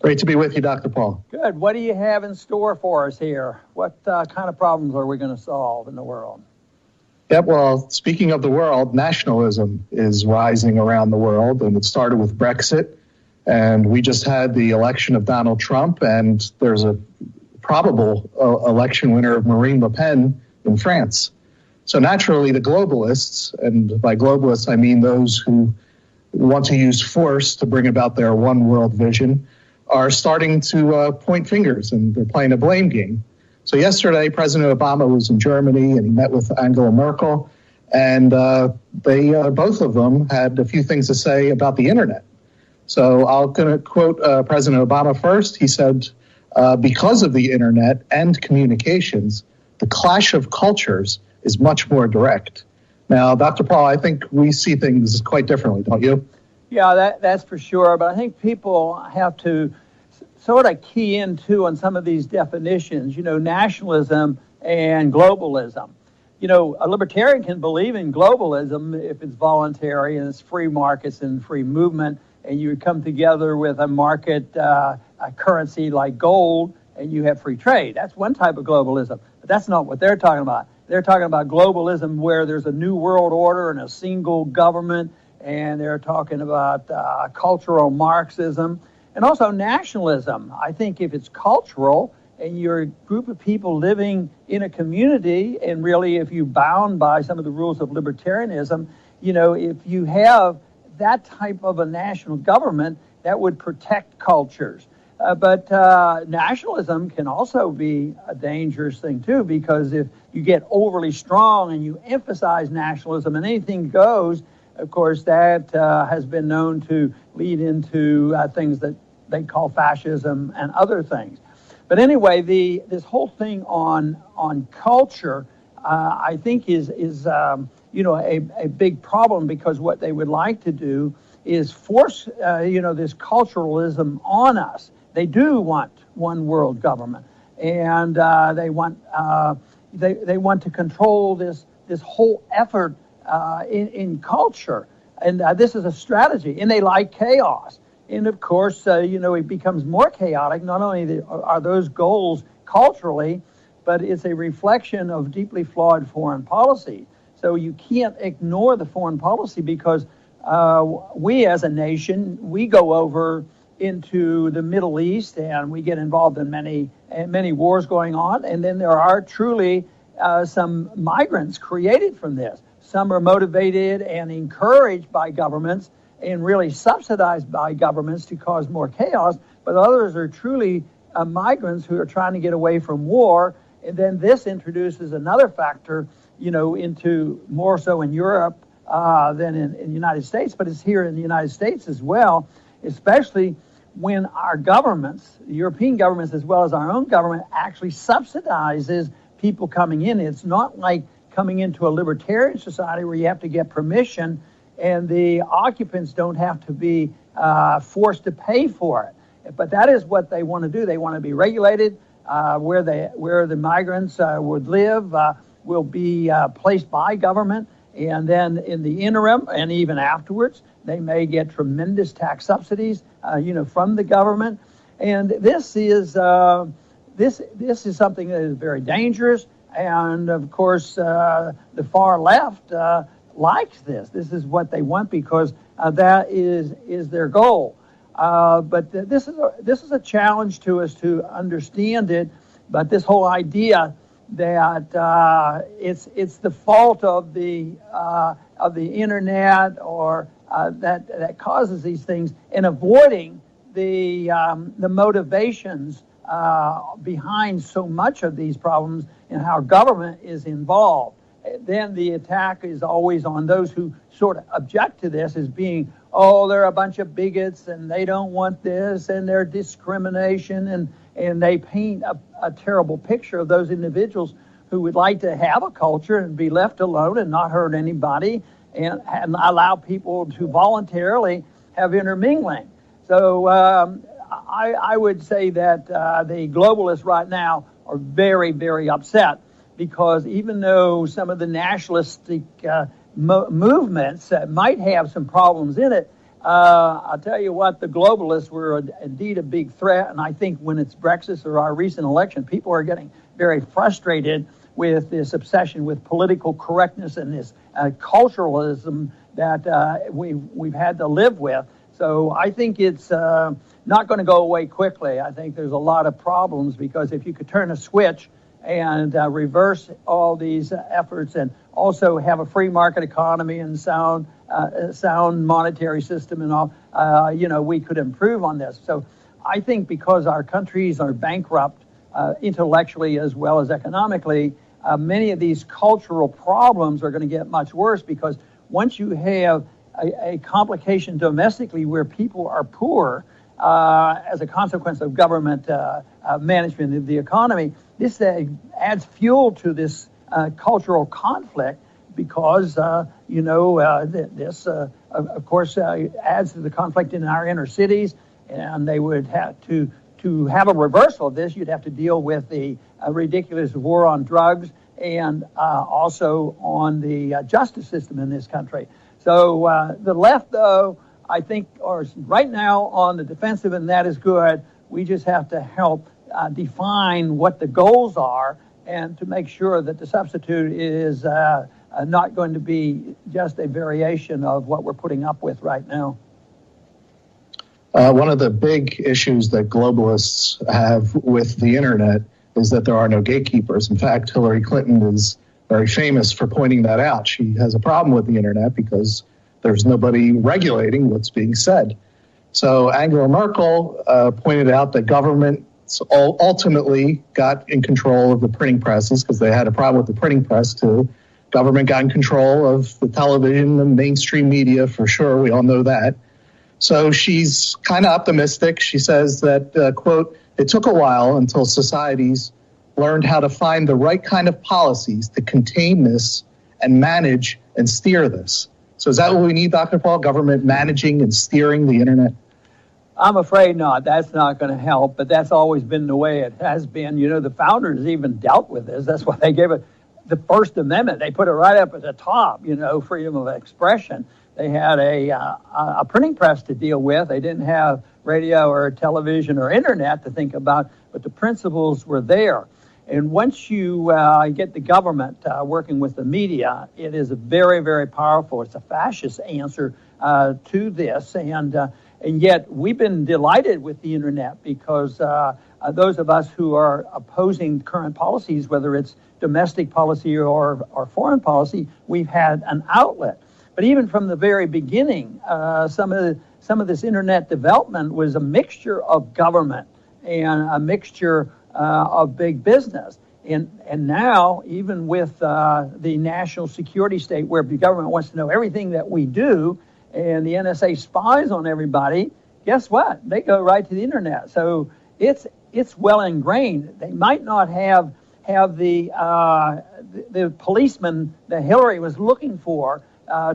I: Great to be with you, Dr. Paul.
H: Good. What do you have in store for us here? What kind of problems are we going to solve in the world?
I: Yep, well, speaking of the world, nationalism is rising around the world, and it started with Brexit. And we just had the election of Donald Trump, and there's a probable election winner of Marine Le Pen in France. So naturally, the globalists, and by globalists I mean those who want to use force to bring about their one world vision, are starting to point fingers, and they're playing a blame game. So yesterday, President Obama was in Germany, and he met with Angela Merkel, and they both of them had a few things to say about the internet. So I'm going to quote President Obama first. He said, because of the internet and communications, the clash of cultures is much more direct. Now, Dr. Paul, I think we see things quite differently, don't you?
H: Yeah, that's for sure. But I think people have to sort of key into on some of these definitions, nationalism and globalism. A libertarian can believe in globalism if it's voluntary and it's free markets and free movement, and you come together with a market, a currency like gold, and you have free trade. That's one type of globalism. But that's not what they're talking about. They're talking about globalism where there's a new world order and a single government, and they're talking about cultural Marxism and also nationalism. I think if it's cultural and you're a group of people living in a community, and really if you're bound by some of the rules of libertarianism, if you have that type of a national government, that would protect cultures. But nationalism can also be a dangerous thing too, because if you get overly strong and you emphasize nationalism and anything goes, of course, that has been known to lead into things that they call fascism and other things. But anyway, this whole thing on culture, I think is a big problem, because what they would like to do is force this culturalism on us. They do want one world government, and they want to control this whole effort in culture, and this is a strategy, and they like chaos. And of course, it becomes more chaotic. Not only are those goals culturally, but it's a reflection of deeply flawed foreign policy. So you can't ignore the foreign policy, because we as a nation, we go over into the Middle East and we get involved in many wars going on. And then there are truly some migrants created from this. Some are motivated and encouraged by governments and really subsidized by governments to cause more chaos. But others are truly migrants who are trying to get away from war. And then this introduces another factor, into more so in Europe than in the United States, but it's here in the United States as well, especially when our governments, European governments as well as our own government, actually subsidizes people coming in. It's not like coming into a libertarian society where you have to get permission and the occupants don't have to be forced to pay for it. But that is what they want to do. They want to be regulated. Where the migrants would live will be placed by government, and then in the interim and even afterwards, they may get tremendous tax subsidies, from the government. And this is something that is very dangerous. And of course, the far left likes this. This is what they want, because that is their goal. But this is a challenge to us to understand it. But this whole idea that it's the fault of the internet, or that causes these things, and avoiding the motivations behind so much of these problems and how government is involved. Then the attack is always on those who sort of object to this as being, they're a bunch of bigots and they don't want this, and they're discrimination, and they paint a terrible picture of those individuals who would like to have a culture and be left alone and not hurt anybody, and allow people to voluntarily have intermingling. So I would say that the globalists right now are very, very upset, because even though some of the nationalistic movements might have some problems in it, I'll tell you what, the globalists were indeed a big threat. And I think when it's Brexit or our recent election, people are getting very frustrated with this obsession with political correctness and this culturalism that we've had to live with. So I think it's not going to go away quickly. I think there's a lot of problems, because if you could turn a switch and reverse all these efforts, and also have a free market economy and sound monetary system and all, we could improve on this. So I think because our countries are bankrupt intellectually as well as economically, many of these cultural problems are going to get much worse, because once you have a complication domestically where people are poor as a consequence of government management of the economy, this adds fuel to this cultural conflict, because this of course adds to the conflict in our inner cities, and they would have to have a reversal of this. You'd have to deal with the ridiculous war on drugs, and also on the justice system in this country. So the left, though, I think, are right now on the defensive, and that is good. We just have to help define what the goals are, and to make sure that the substitute is not going to be just a variation of what we're putting up with right now.
I: One of the big issues that globalists have with the internet is that there are no gatekeepers. In fact, Hillary Clinton is very famous for pointing that out. She has a problem with the internet because there's nobody regulating what's being said. So Angela Merkel pointed out that governments ultimately got in control of the printing presses, because they had a problem with the printing press too. Government got in control of the television and mainstream media, for sure. We all know that. So she's kind of optimistic. She says that, quote, it took a while until societies learned how to find the right kind of policies to contain this and manage and steer this. So is that what we need, Dr. Paul? Government managing and steering the internet?
H: I'm afraid not. That's not going to help, but that's always been the way it has been. You know, the founders even dealt with this. That's why they gave it the First Amendment. They put it right up at the top, you know, freedom of expression. They had a printing press to deal with. They didn't have radio or television or internet to think about, but the principles were there. And once you get the government working with the media, it is a very, very powerful. It's a fascist answer to this. And yet we've been delighted with the internet because those of us who are opposing current policies, whether it's domestic policy or foreign policy, we've had an outlet. But even from the very beginning, some of this internet development was a mixture of government and a mixture of big business. And now, even with the national security state, where the government wants to know everything that we do, and the NSA spies on everybody, guess what? They go right to the internet. So it's well ingrained. They might not have the policeman that Hillary was looking for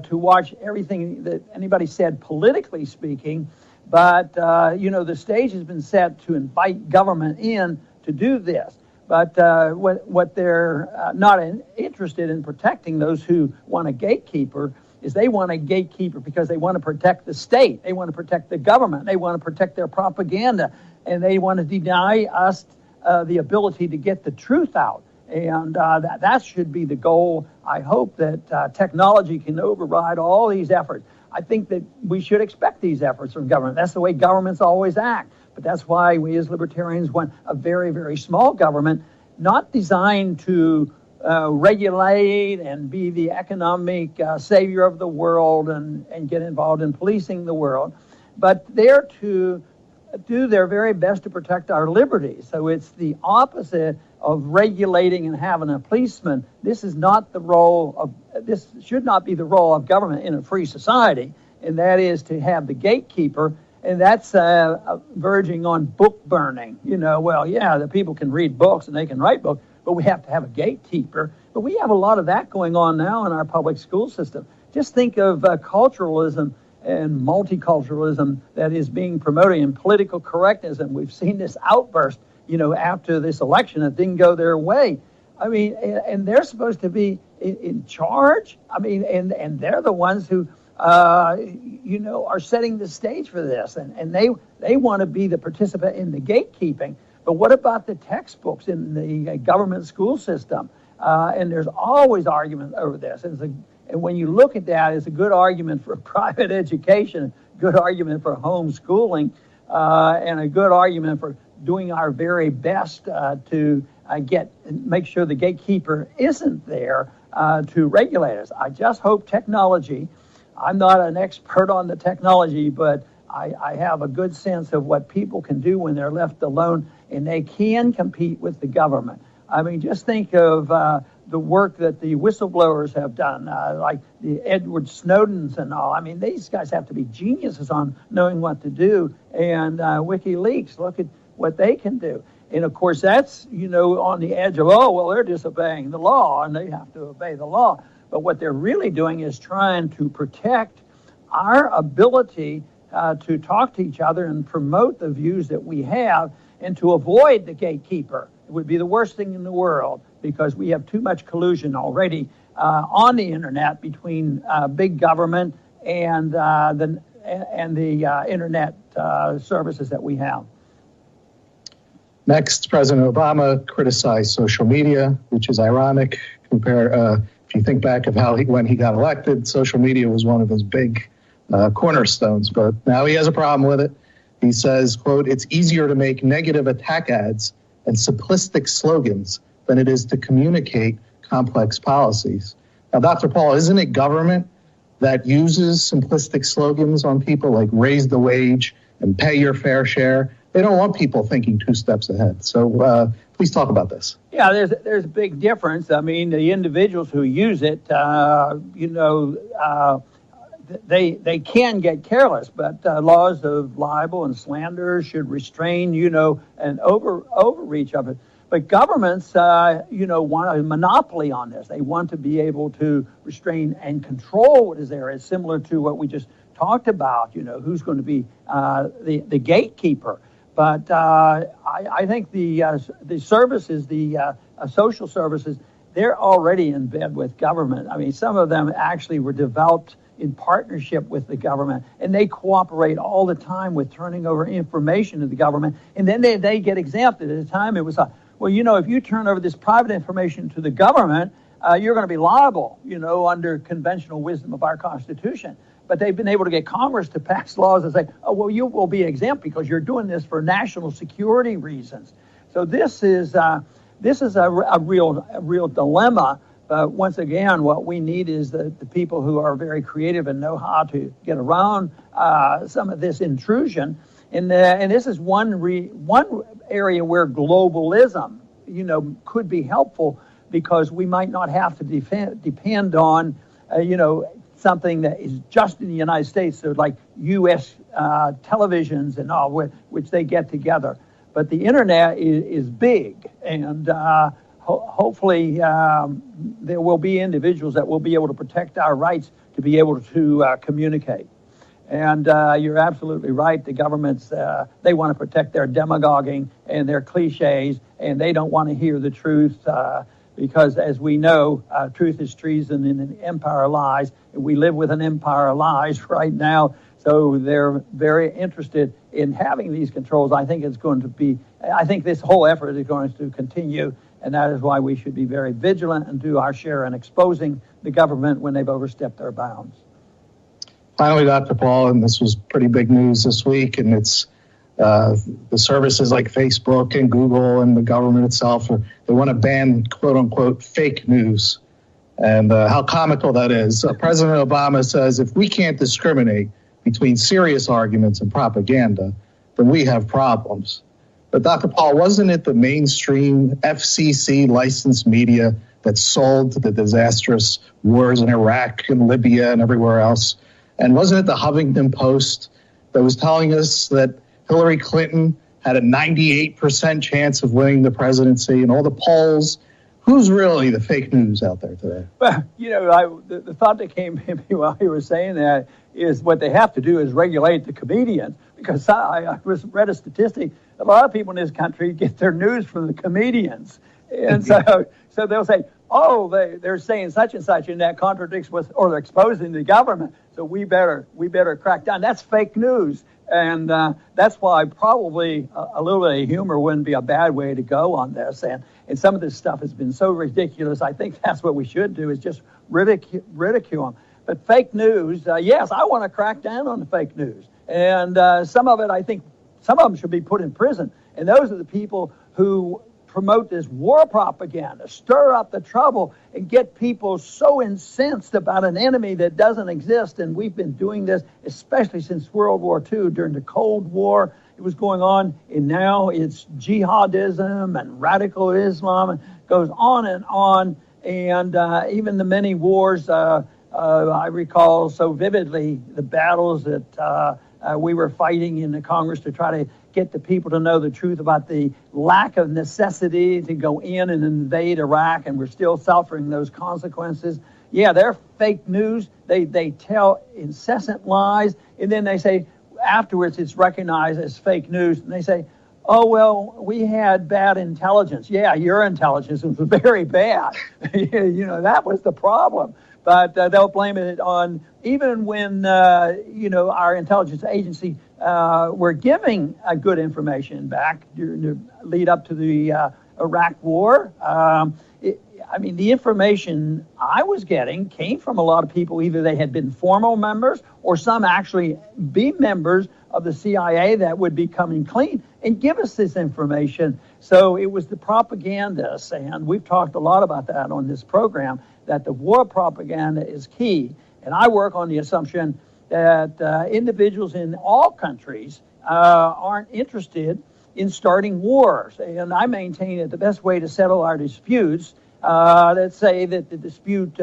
H: to watch everything that anybody said politically speaking, but the stage has been set to invite government in to do this. But what they're not interested in protecting, those who want a gatekeeper, is they want a gatekeeper because they want to protect the state, they want to protect the government, they want to protect their propaganda, and they want to deny us the ability to get the truth out. And that should be the goal. I hope that technology can override all these efforts. I think that we should expect these efforts from government. That's the way governments always act. But that's why we as libertarians want a very, very small government, not designed to regulate and be the economic savior of the world and get involved in policing the world, but there to do their very best to protect our liberties. So it's the opposite of regulating and having a policeman. This should not be the role of government in a free society, and that is to have the gatekeeper. And that's verging on book burning. The people can read books and they can write books, but we have to have a gatekeeper. But we have a lot of that going on now in our public school system. Just think of culturalism and multiculturalism that is being promoted in political correctness. And we've seen this outburst, after this election that didn't go their way. I mean, and they're supposed to be in charge. I mean, and they're the ones who, are setting the stage for this. And they want to be the participant in the gatekeeping. But what about the textbooks in the government school system? And there's always argument over this. And when you look at that, it's a good argument for private education, a good argument for homeschooling, and a good argument for doing our very best to make sure the gatekeeper isn't there to regulate us. I just hope technology, I'm not an expert on the technology, but I have a good sense of what people can do when they're left alone, and they can compete with the government. I mean, just think of the work that the whistleblowers have done, like the Edward Snowdens and all. I mean, these guys have to be geniuses on knowing what to do. And WikiLeaks, look at what they can do. And of course, that's, on the edge of, they're disobeying the law and they have to obey the law. But what they're really doing is trying to protect our ability to talk to each other and promote the views that we have, and to avoid the gatekeeper. It would be the worst thing in the world, because we have too much collusion already on the internet between big government and the internet services that we have.
I: Next, President Obama criticized social media, which is ironic. If you think back of when he got elected, social media was one of his big cornerstones, but now he has a problem with it. He says, quote, "It's easier to make negative attack ads and simplistic slogans than it is to communicate complex policies." Now, Dr. Paul, isn't it government that uses simplistic slogans on people like raise the wage and pay your fair share? They don't want people thinking two steps ahead. So please talk about this.
H: Yeah, there's a big difference. I mean, the individuals who use it, they can get careless, but laws of libel and slander should restrain, an overreach of it. But governments, want a monopoly on this. They want to be able to restrain and control what is there. It's similar to what we just talked about, who's going to be the gatekeeper. But I think the services, the social services, they're already in bed with government. I mean, some of them actually were developed in partnership with the government, and they cooperate all the time with turning over information to the government, and then they get exempted. At the time, it was, if you turn over this private information to the government, you're going to be liable, under conventional wisdom of our Constitution. But they've been able to get Congress to pass laws that say, you will be exempt because you're doing this for national security reasons. So this is a real dilemma. But once again, what we need is the people who are very creative and know how to get around some of this intrusion. And this is one area where globalism, could be helpful, because we might not have to depend on, something that is just in the United States, so like U.S. televisions and all, which they get together. But the internet is big, and hopefully there will be individuals that will be able to protect our rights to be able to communicate. And you're absolutely right. The governments, they want to protect their demagoguing and their cliches, and they don't want to hear the truth because, as we know, truth is treason and an empire lies. We live with an empire of lies right now, so they're very interested in having these controls. I think this whole effort is going to continue, and that is why we should be very vigilant and do our share in exposing the government when they've overstepped their bounds.
I: Finally, Dr. Paul, and this was pretty big news this week, and it's the services like Facebook and Google and the government itself, they want to ban, quote unquote, fake news. And how comical that is. President Obama says, if we can't discriminate between serious arguments and propaganda, then we have problems. But Dr. Paul, wasn't it the mainstream FCC licensed media that sold the disastrous wars in Iraq and Libya and everywhere else? And wasn't it the Huffington Post that was telling us that Hillary Clinton had a 98% chance of winning the presidency, and all the polls? Who's really the fake news out there today?
H: Well, the thought that came to me while you were saying that is what they have to do is regulate the comedians, because I read a statistic. A lot of people in this country get their news from the comedians. And so they'll say, they're saying such and such, and that contradicts with, or they're exposing the government. So we better crack down. That's fake news. And that's why probably a little bit of humor wouldn't be a bad way to go on this. And some of this stuff has been so ridiculous. I think that's what we should do, is just ridicule them. But fake news, yes, I want to crack down on the fake news. And some of it, I think, some of them should be put in prison. And those are the people who promote this war propaganda, stir up the trouble, and get people so incensed about an enemy that doesn't exist. And we've been doing this, especially since World War II, during the Cold War. It was going on, and now it's jihadism and radical Islam, and goes on and on. And even the many wars, I recall so vividly the battles that we were fighting in the Congress to try to get the people to know the truth about the lack of necessity to go in and invade Iraq, and we're still suffering those consequences. Yeah, they're fake news. They tell incessant lies, and then they say afterwards it's recognized as fake news, and they say, oh, well, we had bad intelligence. Yeah, your intelligence was very bad. That was the problem. But they'll blame it on, even when, our intelligence agency were giving good information back during the lead up to the Iraq war. The information I was getting came from a lot of people. Either they had been formal members, or some actually be members of the CIA that would be coming clean and give us this information. So it was the propagandists, and we've talked a lot about that on this program, that the war propaganda is key. And I work on the assumption that individuals in all countries aren't interested in starting wars. And I maintain that the best way to settle our disputes, let's say that the dispute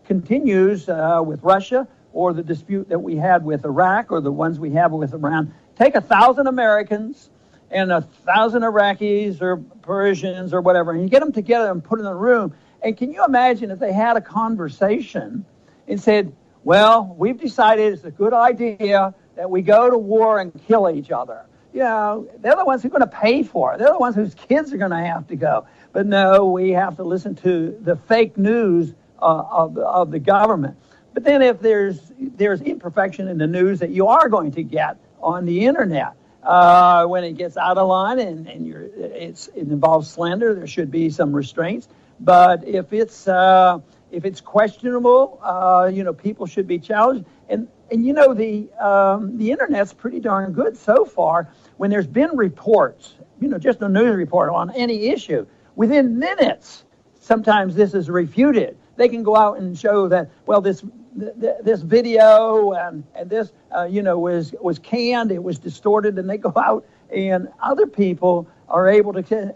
H: continues with Russia, or the dispute that we had with Iraq, or the ones we have with Iran, take 1,000 Americans and 1,000 Iraqis or Persians or whatever, and you get them together and put in a room. And can you imagine if they had a conversation and said, well, we've decided it's a good idea that we go to war and kill each other. You know, they're the ones who are going to pay for it. They're the ones whose kids are going to have to go. But no, we have to listen to the fake news of the government. But then if there's imperfection in the news that you are going to get on the internet, when it gets out of line and it involves slander, there should be some restraints. But if it's questionable, people should be challenged. And the internet's pretty darn good so far. When there's been reports, just a news report on any issue, within minutes, sometimes this is refuted. They can go out and show that, well, this video and this, was canned, it was distorted, and they go out and other people are able to,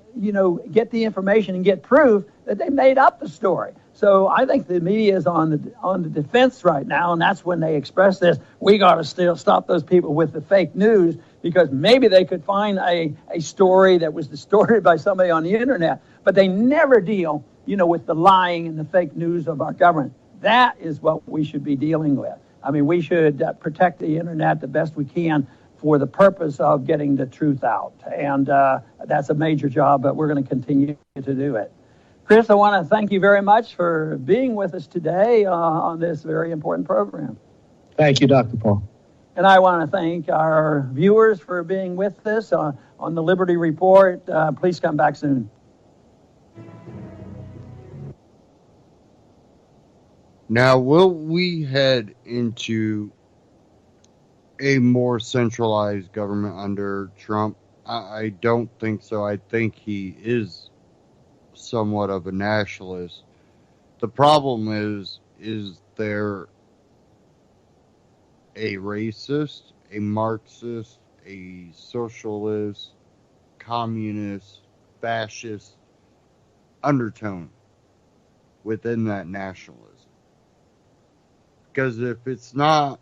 H: get the information and get proof that they made up the story. So I think the media is on the defense right now, and that's when they express this. We got to still stop those people with the fake news, because maybe they could find a story that was distorted by somebody on the internet, but they never deal, with the lying and the fake news of our government. That is what we should be dealing with. I mean, we should protect the internet the best we can for the purpose of getting the truth out. And that's a major job, but we're going to continue to do it. Chris, I want to thank you very much for being with us today on this very important program.
I: Thank you, Dr. Paul.
H: And I want to thank our viewers for being with us on the Liberty Report. Please come back soon.
B: Now, will we head into a more centralized government under Trump? I don't think so. I think he is somewhat of a nationalist. The problem is there a racist, a Marxist, a socialist, communist, fascist undertone within that nationalism? Because if it's not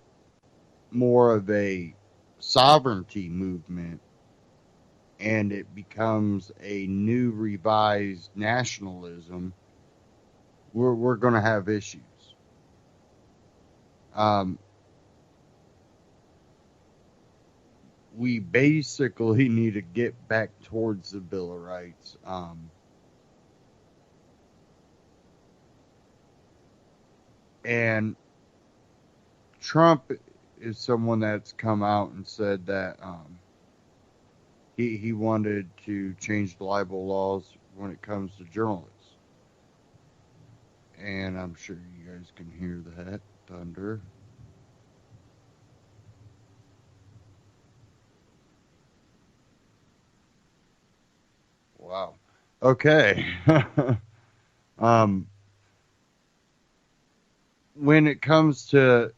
B: more of a sovereignty movement and it becomes a new revised nationalism, we're going to have issues. We basically need to get back towards the Bill of Rights. And Trump is someone that's come out and said that he wanted to change the libel laws when it comes to journalists. And I'm sure you guys can hear that thunder. Wow. Okay. When it comes to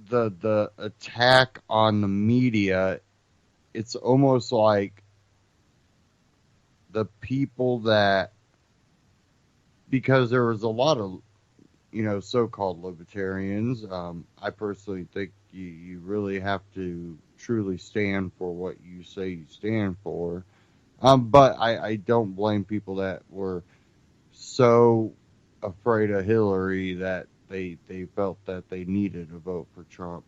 B: the attack on the media, it's almost like the people that, because there was a lot of, so-called libertarians. I personally think you really have to truly stand for what you say you stand for. But I don't blame people that were so afraid of Hillary that they felt that they needed to vote for Trump.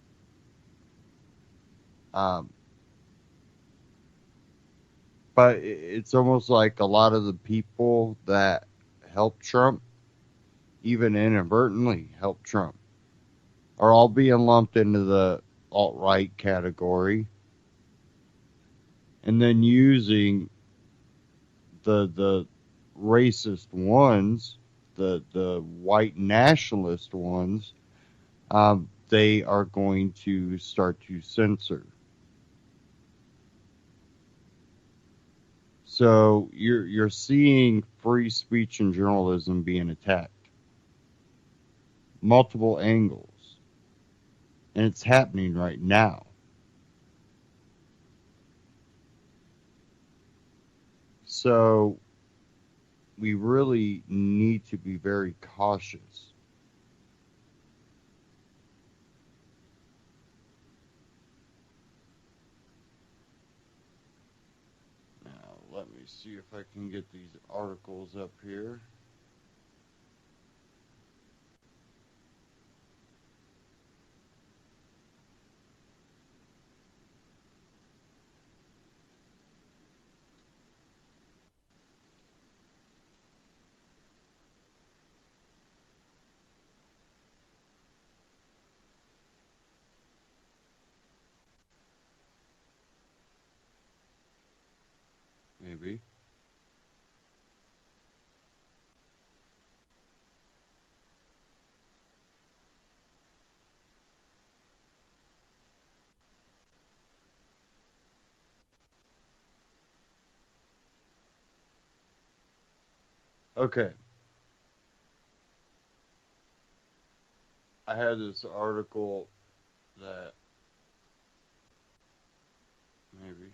B: But it's almost like a lot of the people that helped Trump, even inadvertently helped Trump, are all being lumped into the alt-right category and then using the racist ones, the white nationalist ones, they are going to start to censor. So you're seeing free speech and journalism being attacked. Multiple angles. And it's happening right now. So we really need to be very cautious. let me see if I can get these articles up here. Maybe. Okay. I had this article that maybe.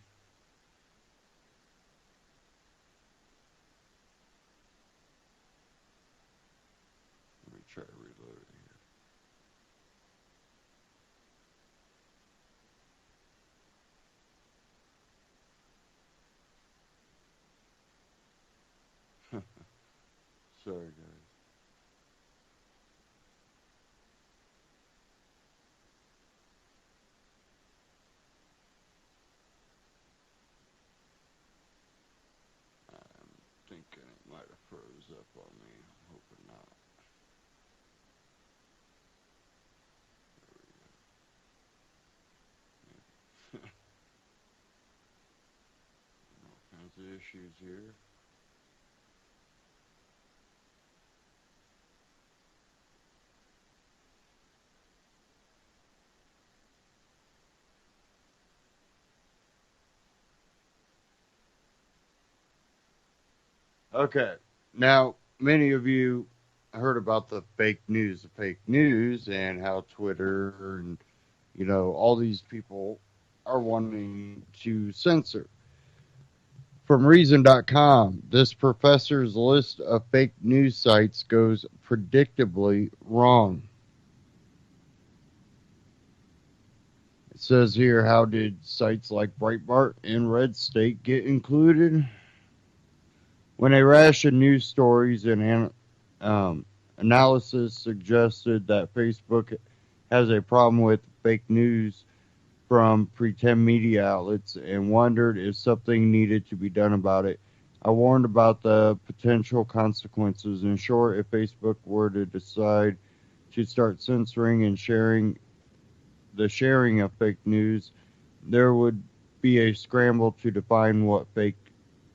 B: Let me try to reload it here. Sorry, guys. I'm thinking it might have froze up on me. I'm hoping not. There we go. All kinds of issues here. Okay. Now, many of you heard about the fake news, and how Twitter and, all these people are wanting to censor. From Reason.com, this professor's list of fake news sites goes predictably wrong. It says here, how did sites like Breitbart and Red State get included? When a rash of news stories and analysis suggested that Facebook has a problem with fake news from pretend media outlets and wondered if something needed to be done about it, I warned about the potential consequences. In short, if Facebook were to decide to start censoring and sharing of fake news, there would be a scramble to define what fake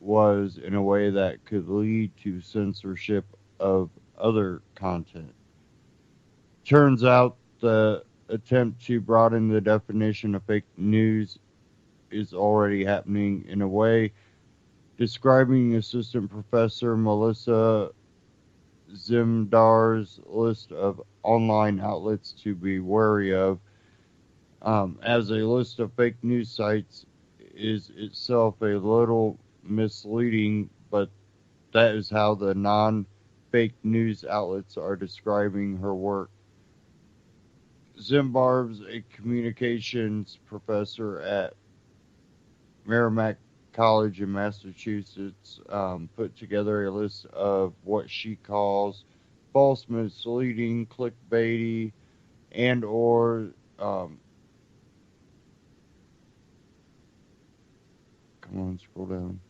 B: was in a way that could lead to censorship of other content. Turns out the attempt to broaden the definition of fake news is already happening in a way, describing Assistant Professor Melissa Zimdar's list of online outlets to be wary of. As a list of fake news sites is itself a little misleading, but that is how the non-fake news outlets are describing her work. Zimbar's a communications professor at Merrimack College in Massachusetts, put together a list of what she calls false, misleading, clickbaity, and or come on, scroll down.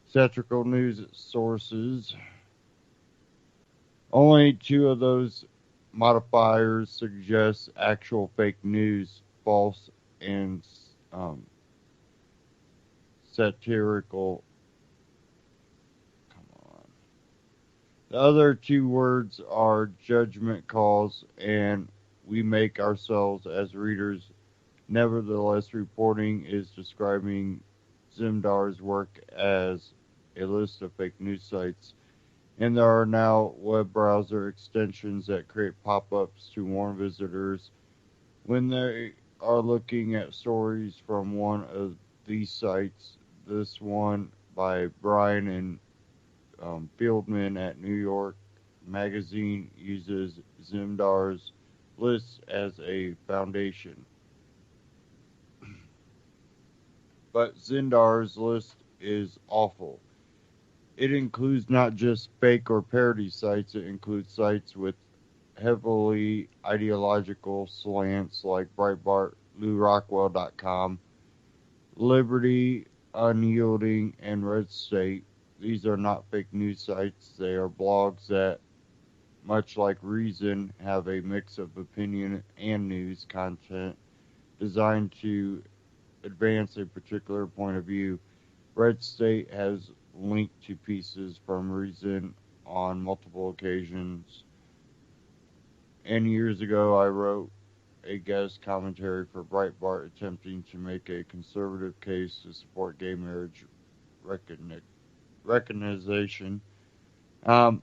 B: Satirical news sources. Only two of those modifiers suggest actual fake news, false and satirical. Come on. The other two words are judgment calls, and we make ourselves as readers. Nevertheless, reporting is describing Zimdar's work as a list of fake news sites, and there are now web browser extensions that create pop-ups to warn visitors when they are looking at stories from one of these sites. This one by Brian and Fieldman at New York Magazine uses Zimdar's list as a foundation. but Zindar's list is awful. It includes not just fake or parody sites, it includes sites with heavily ideological slants like Breitbart, LouRockwell.com, Liberty, Unyielding, and Red State. These are not fake news sites. They are blogs that, much like Reason, have a mix of opinion and news content designed to advance a particular point of view. Red State has linked to pieces from Reason on multiple occasions. And years ago, I wrote a guest commentary for Breitbart attempting to make a conservative case to support gay marriage recognition. Um,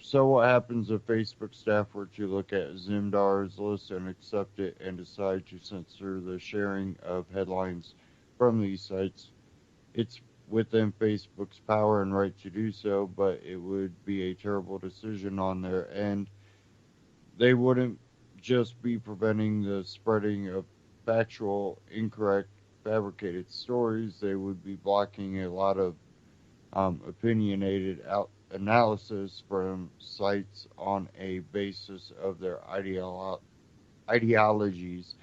B: so what happens if Facebook staff were to look at Zimdar's list and accept it and decide to censor the sharing of headlines from these sites? It's within Facebook's power and right to do so, but it would be a terrible decision on their end. They wouldn't just be preventing the spreading of factual, incorrect, fabricated stories, they would be blocking a lot of opinionated analysis from sites on a basis of their ideologies.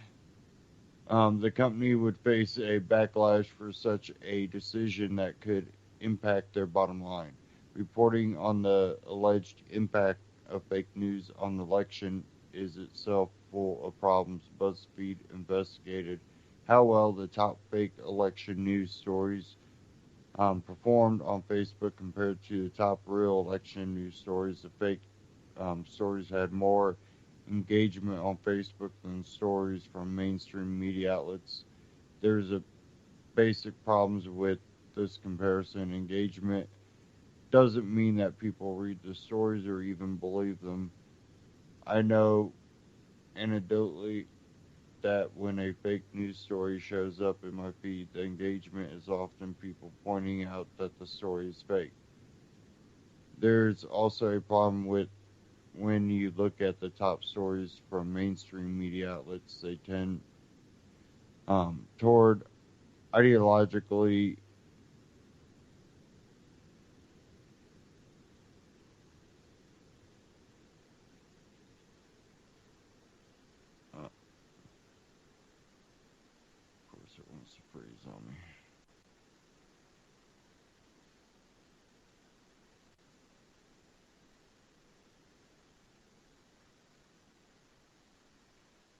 B: The company would face a backlash for such a decision that could impact their bottom line. Reporting on the alleged impact of fake news on the election is itself full of problems. BuzzFeed investigated how well the top fake election news stories performed on Facebook compared to the top real election news stories. The fake stories had more engagement on Facebook than stories from mainstream media outlets. There's a basic problems with this comparison. Engagement doesn't mean that people read the stories or even believe them. I know anecdotally that when a fake news story shows up in my feed, the engagement is often people pointing out that the story is fake. There's also a problem with when you look at the top stories from mainstream media outlets, they tend toward ideologically of course it wants to freeze on me.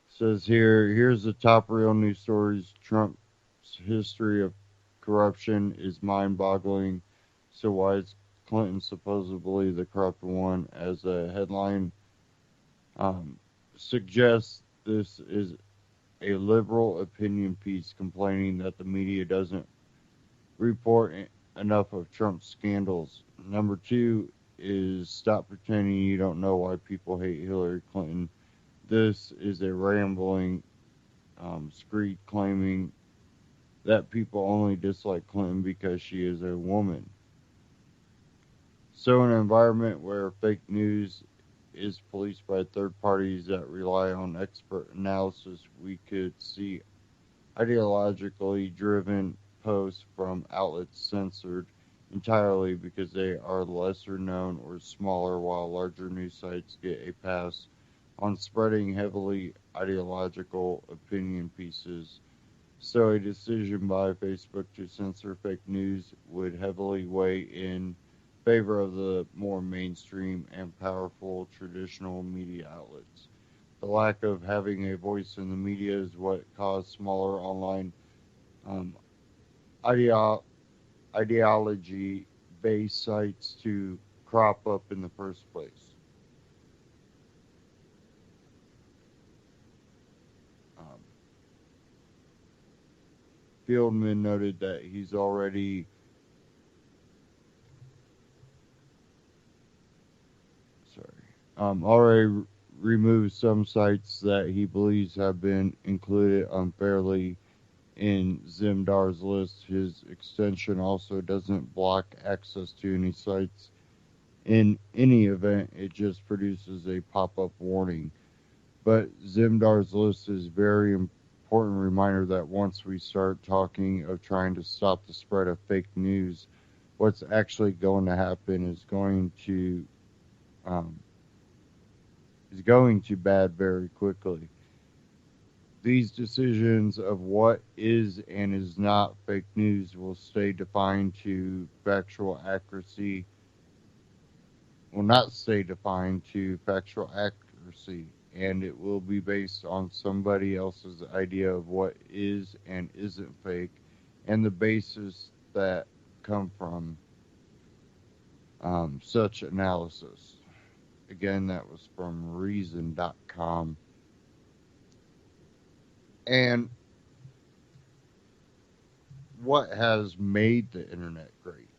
B: Says here's the top real news stories. Trump's history of corruption is mind-boggling. So why is Clinton supposedly the corrupt one? As a headline suggests, this is a liberal opinion piece complaining that the media doesn't report enough of Trump's scandals. Number two is stop pretending you don't know why people hate Hillary Clinton. This is a rambling screed claiming that people only dislike Clinton because she is a woman. So in an environment where fake news is policed by third parties that rely on expert analysis, we could see ideologically driven posts from outlets censored entirely because they are lesser known or smaller, while larger news sites get a pass on spreading heavily ideological opinion pieces. So a decision by Facebook to censor fake news would heavily weigh in favor of the more mainstream and powerful traditional media outlets. The lack of having a voice in the media is what caused smaller online um, ideology-based sites to crop up in the first place. Fieldman noted that he's already removed some sites that he believes have been included unfairly in Zimdar's list. His extension also doesn't block access to any sites. In any event, it just produces a pop-up warning. But Zimdar's list is very important reminder that once we start talking of trying to stop the spread of fake news, what's actually going to happen um, is going to bad very quickly. These decisions of what is and is not fake news will stay defined to factual accuracy, will not stay defined to factual accuracy, and it will be based on somebody else's idea of what is and isn't fake, and the basis that come from such analysis. Again, that was from Reason.com. And what has made the internet great?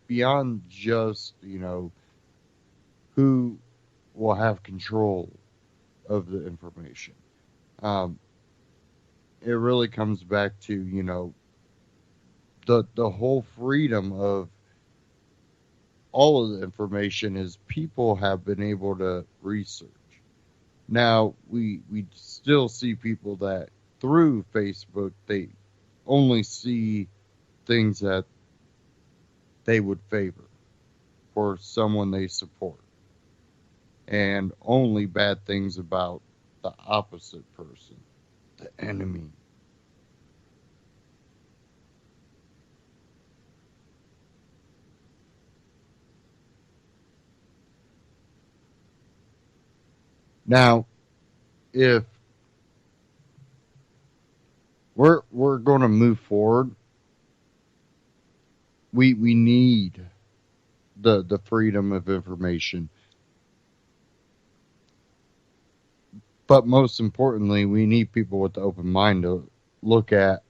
B: Beyond just, who will have control of the information. Um, it really comes back to, the whole freedom of all of the information is people have been able to research. Now, we still see people that through Facebook, they only see things that they would favor for someone they support, and only bad things about the opposite person, the enemy. Now, if we're going to move forward, we need the freedom of information. But most importantly, we need people with the open mind to look at,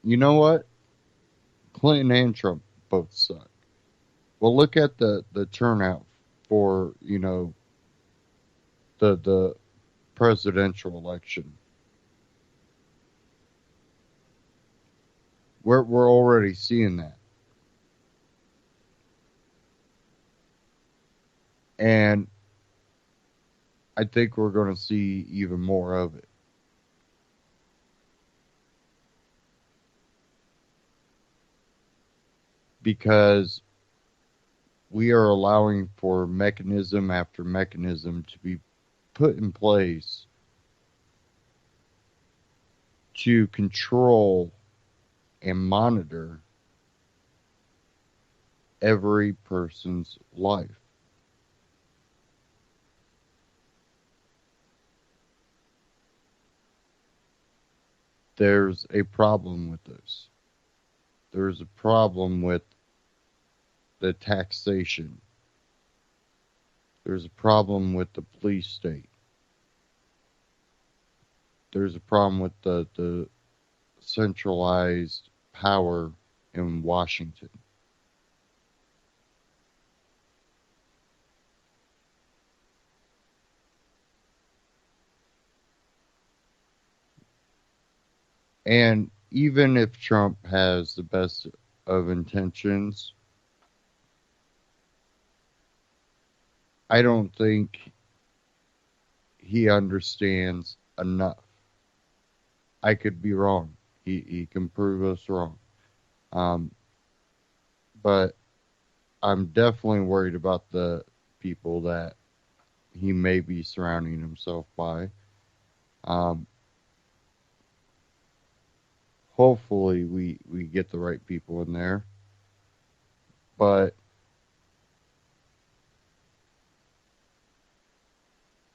B: you know what? Clinton and Trump both suck. Well, look at the turnout for, the presidential election. We're already seeing that. And I think we're going to see even more of it. Because we are allowing for mechanism after mechanism to be put in place to control and monitor every person's life. There's a problem with this. There's a problem with the taxation. There's a problem with the police state. There's a problem with the centralized power in Washington. And even if Trump has the best of intentions, I don't think he understands enough. I could be wrong. He can prove us wrong. But I'm definitely worried about the people that he may be surrounding himself by. Hopefully we get the right people in there. But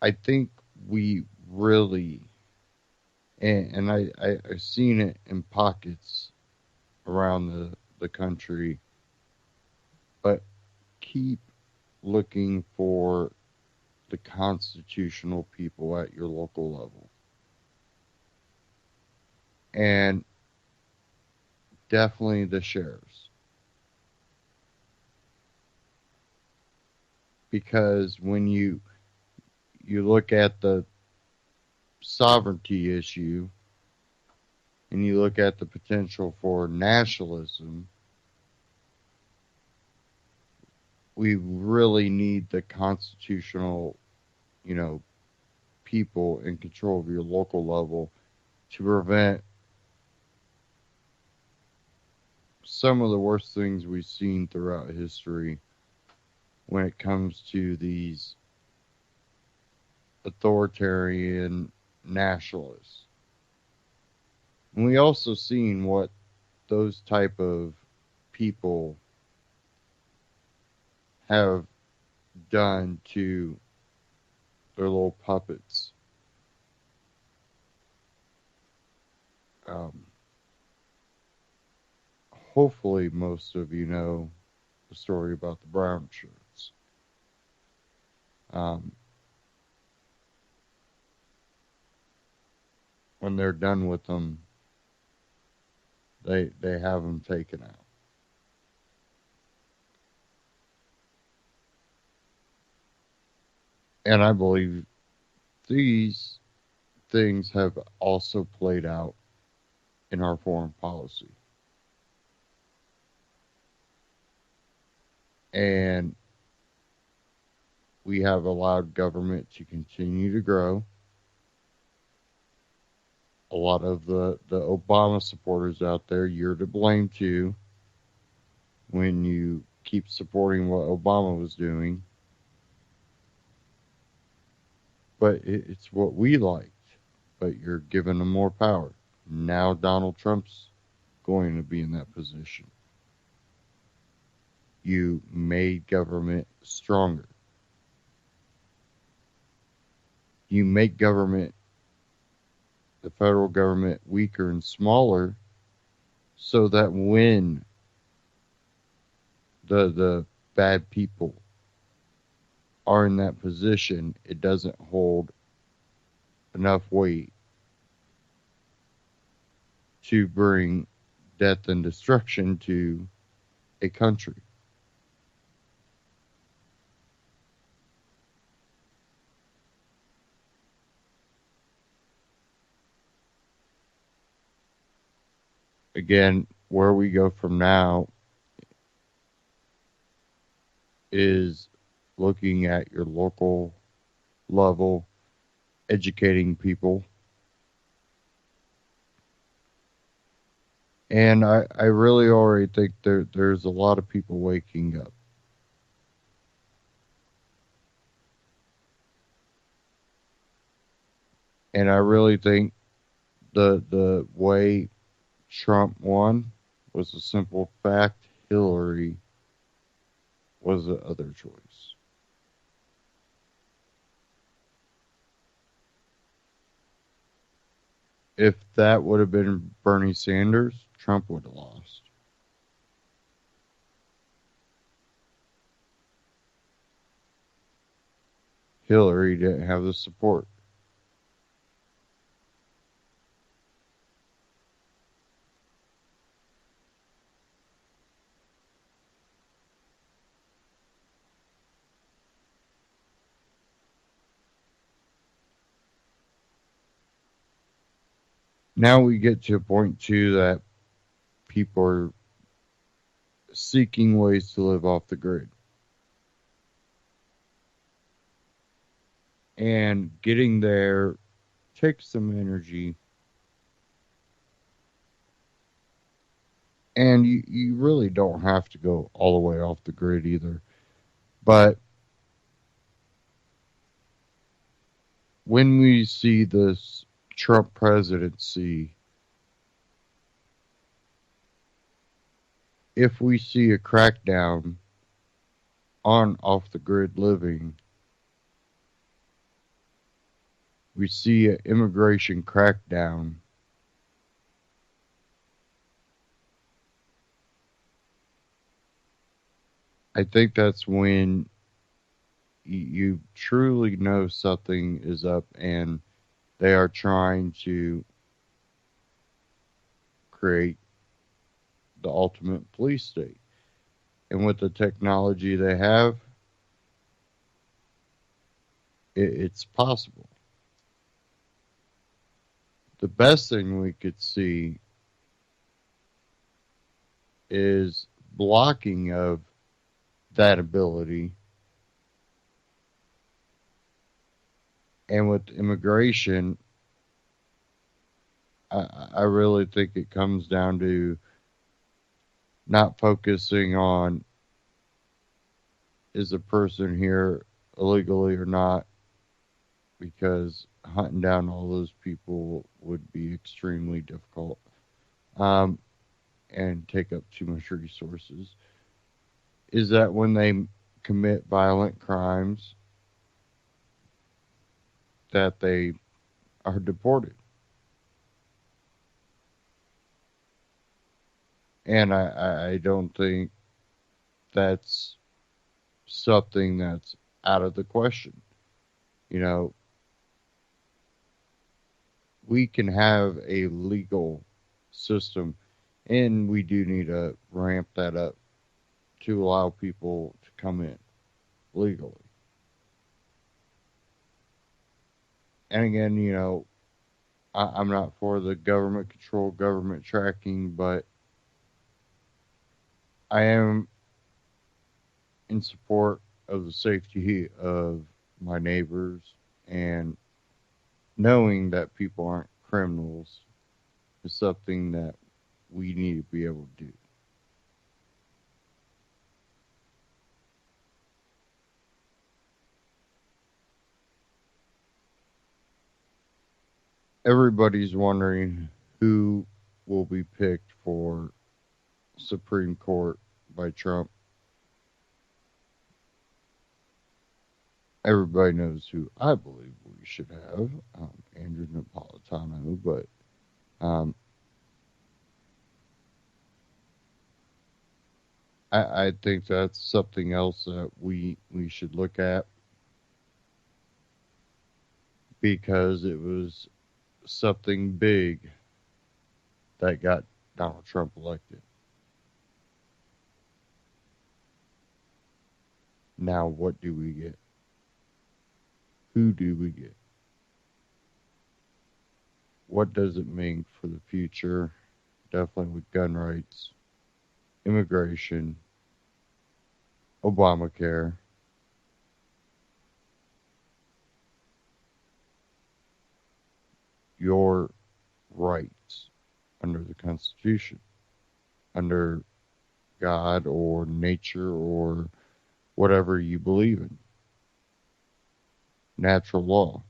B: I think we really, and I've seen it in pockets around the country, but keep looking for the constitutional people at your local level. And definitely the sheriffs. Because when you look at the sovereignty issue and you look at the potential for nationalism, we really need the constitutional, people in control of your local level to prevent some of the worst things we've seen throughout history when it comes to these authoritarian nationalists. And we also seen what those type of people have done to their little puppets. Hopefully most of you know the story about the brown shirts. When they're done with them, they have them taken out. And I believe these things have also played out in our foreign policy. And we have allowed government to continue to grow. A lot of the Obama supporters out there, you're to blame too when you keep supporting what Obama was doing. But it's what we liked. But you're giving them more power. Now Donald Trump's going to be in that position. You made government stronger. You make government, the federal government, weaker and smaller so that when the bad people are in that position, it doesn't hold enough weight to bring death and destruction to a country. Again, where we go from now is looking at your local level, educating people. And I really already think there's a lot of people waking up. And I really think the way Trump won was a simple fact. Hillary was the other choice. If that would have been Bernie Sanders, Trump would have lost. Hillary didn't have the support. Now we get to a point, too, that people are seeking ways to live off the grid. And getting there takes some energy. And you really don't have to go all the way off the grid either. But when we see this Trump presidency, if we see a crackdown on off-the-grid living, we see an immigration crackdown, I think that's when you truly know something is up and they are trying to create the ultimate police state. And with the technology they have, it's possible. The best thing we could see is blocking of that ability. And with immigration, I really think it comes down to not focusing on is a person here illegally or not, because hunting down all those people would be extremely difficult, um, and take up too much resources. Is that when they commit violent crimes that they are deported? And I don't think that's something that's out of the question. You know, we can have a legal system, and we do need to ramp that up to allow people to come in legally. And again, I'm not for the government control, government tracking, but I am in support of the safety of my neighbors, and knowing that people aren't criminals is something that we need to be able to do. Everybody's wondering who will be picked for Supreme Court by Trump. Everybody knows who I believe we should have, Andrew Napolitano, but I think that's something else that we should look at, because it was something big that got Donald Trump elected. Now, what do we get? Who do we get? What does it mean for the future? Definitely with gun rights, immigration, Obamacare. Your rights under the Constitution, under God or nature or whatever you believe in. Natural law.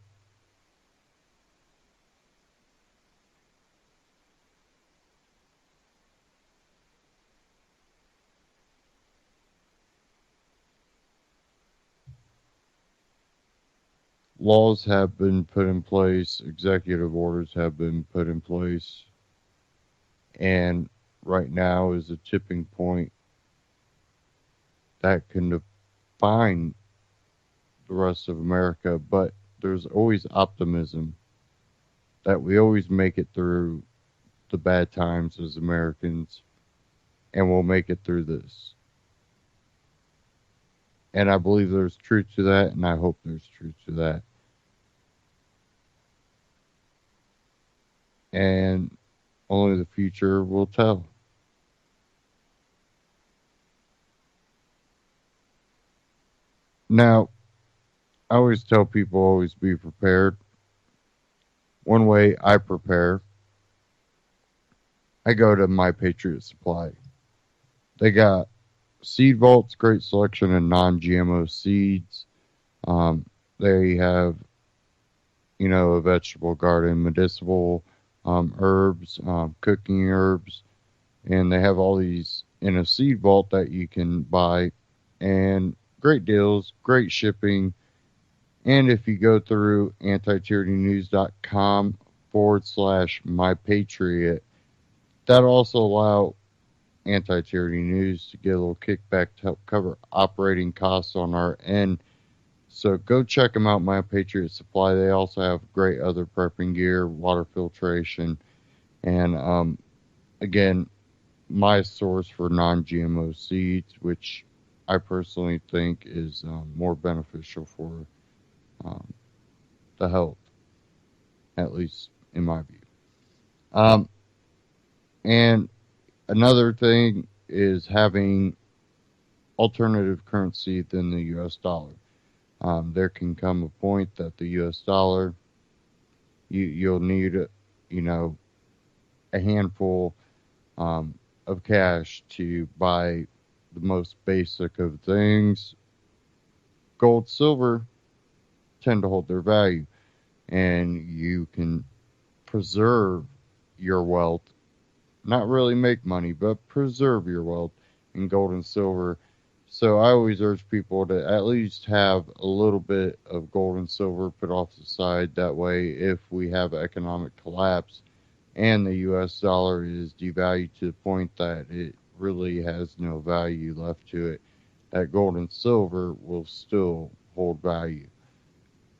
B: Laws have been put in place, executive orders have been put in place, and right now is a tipping point that can define the rest of America, but there's always optimism that we always make it through the bad times as Americans, and we'll make it through this. And I believe there's truth to that, and I hope there's truth to that. And only the future will tell. Now, I always tell people always be prepared. One way I prepare, I go to My Patriot Supply. They got seed vaults, great selection of non-GMO seeds. They have, a vegetable garden, medicinal herbs, cooking herbs, and they have all these in a seed vault that you can buy, and great deals, great shipping. And if you go through antityrannynews.com/mypatriot, that'll also allow Anti-Tyranny News to get a little kickback to help cover operating costs on our end. So go check them out, My Patriot Supply. They also have great other prepping gear, water filtration, and again, my source for non-GMO seeds, which I personally think is more beneficial for the health, at least in my view. And another thing is having alternative currency than the U.S. dollar. There can come a point that the U.S. dollar, you'll need, a handful of cash to buy the most basic of things, gold, silver tend to hold their value, and you can preserve your wealth, not really make money, but preserve your wealth in gold and silver. So I always urge people to at least have a little bit of gold and silver put off to the side. That way, if we have economic collapse and the U.S. dollar is devalued to the point that it really has no value left to it, that gold and silver will still hold value.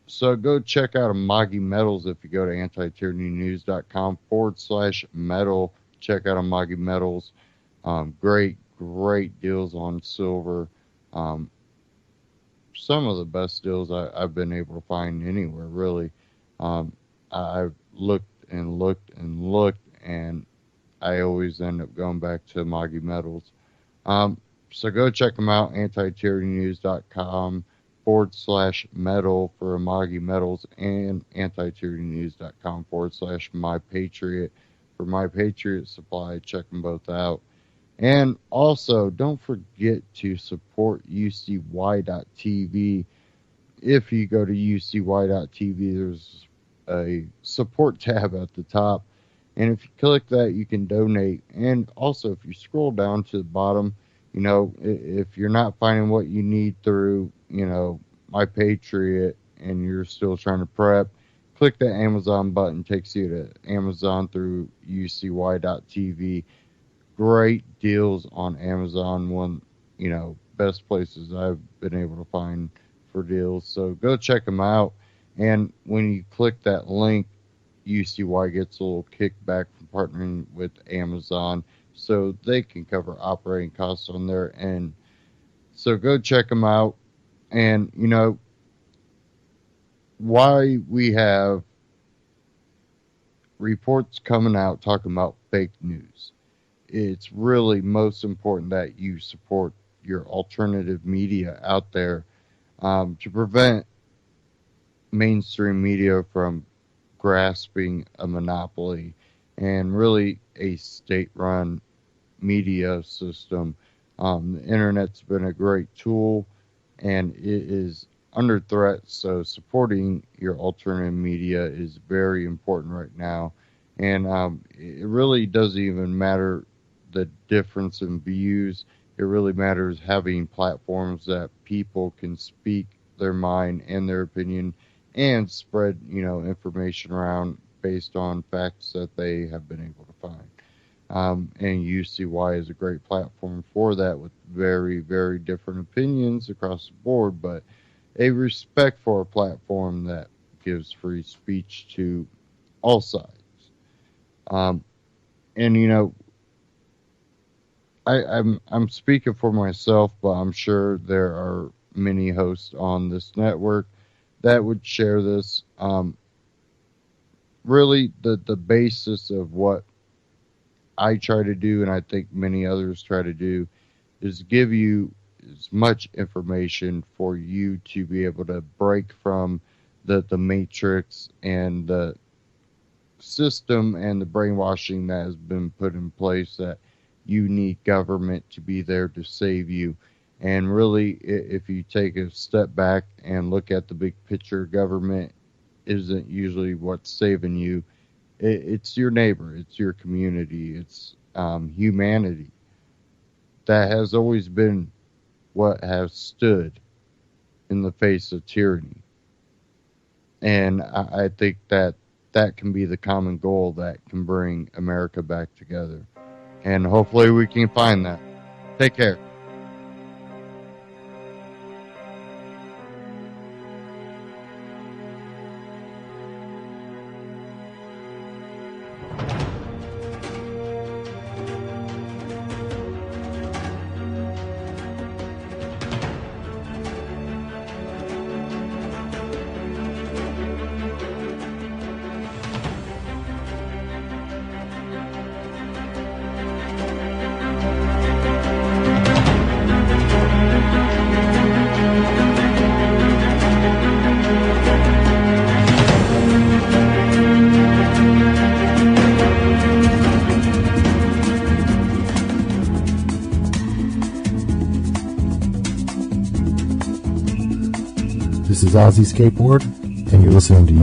B: So go check out Amagi Metals if you go to antityrannynews.com/metal. Check out Amagi Metals. Great deals on silver. Some of the best deals I've been able to find anywhere, really. I've looked and looked and looked, and I always end up going back to Amagi Metals. So go check them out, antityrannynews.com/metal for Amagi Metals, and antityrannynews.com/mypatriot for My Patriot Supply. Check them both out. And also, don't forget to support UCY.TV. If you go to UCY.TV, there's a support tab at the top. And if you click that, you can donate. And also, if you scroll down to the bottom, if you're not finding what you need through, My Patriot, and you're still trying to prep, click the Amazon button, takes you to Amazon through UCY.TV. Great deals on Amazon. One, best places I've been able to find for deals. So go check them out. And when you click that link, UCY gets a little kickback from partnering with Amazon, so they can cover operating costs on their end. So go check them out. And, why we have reports coming out talking about fake news, it's really most important that you support your alternative media out there to prevent mainstream media from grasping a monopoly and really a state-run media system. The internet's been a great tool, and it is under threat, so supporting your alternative media is very important right now. And it really doesn't even matter the difference in views. It really matters having platforms that people can speak their mind and their opinion and spread, information around based on facts that they have been able to find. And UCY is a great platform for that, with very, very different opinions across the board, but a respect for a platform that gives free speech to all sides. And I'm speaking for myself, but I'm sure there are many hosts on this network that would share this. Really, the basis of what I try to do, and I think many others try to do, is give you as much information for you to be able to break from the matrix and the system and the brainwashing that has been put in place, that you need government to be there to save you. And really, if you take a step back and look at the big picture, government isn't usually what's saving you. It's your neighbor, it's your community, it's humanity. That has always been what has stood in the face of tyranny. And I think that can be the common goal that can bring America back together. And hopefully we can find that. Take care.
J: This is Ozzy Skateboard, and you're listening to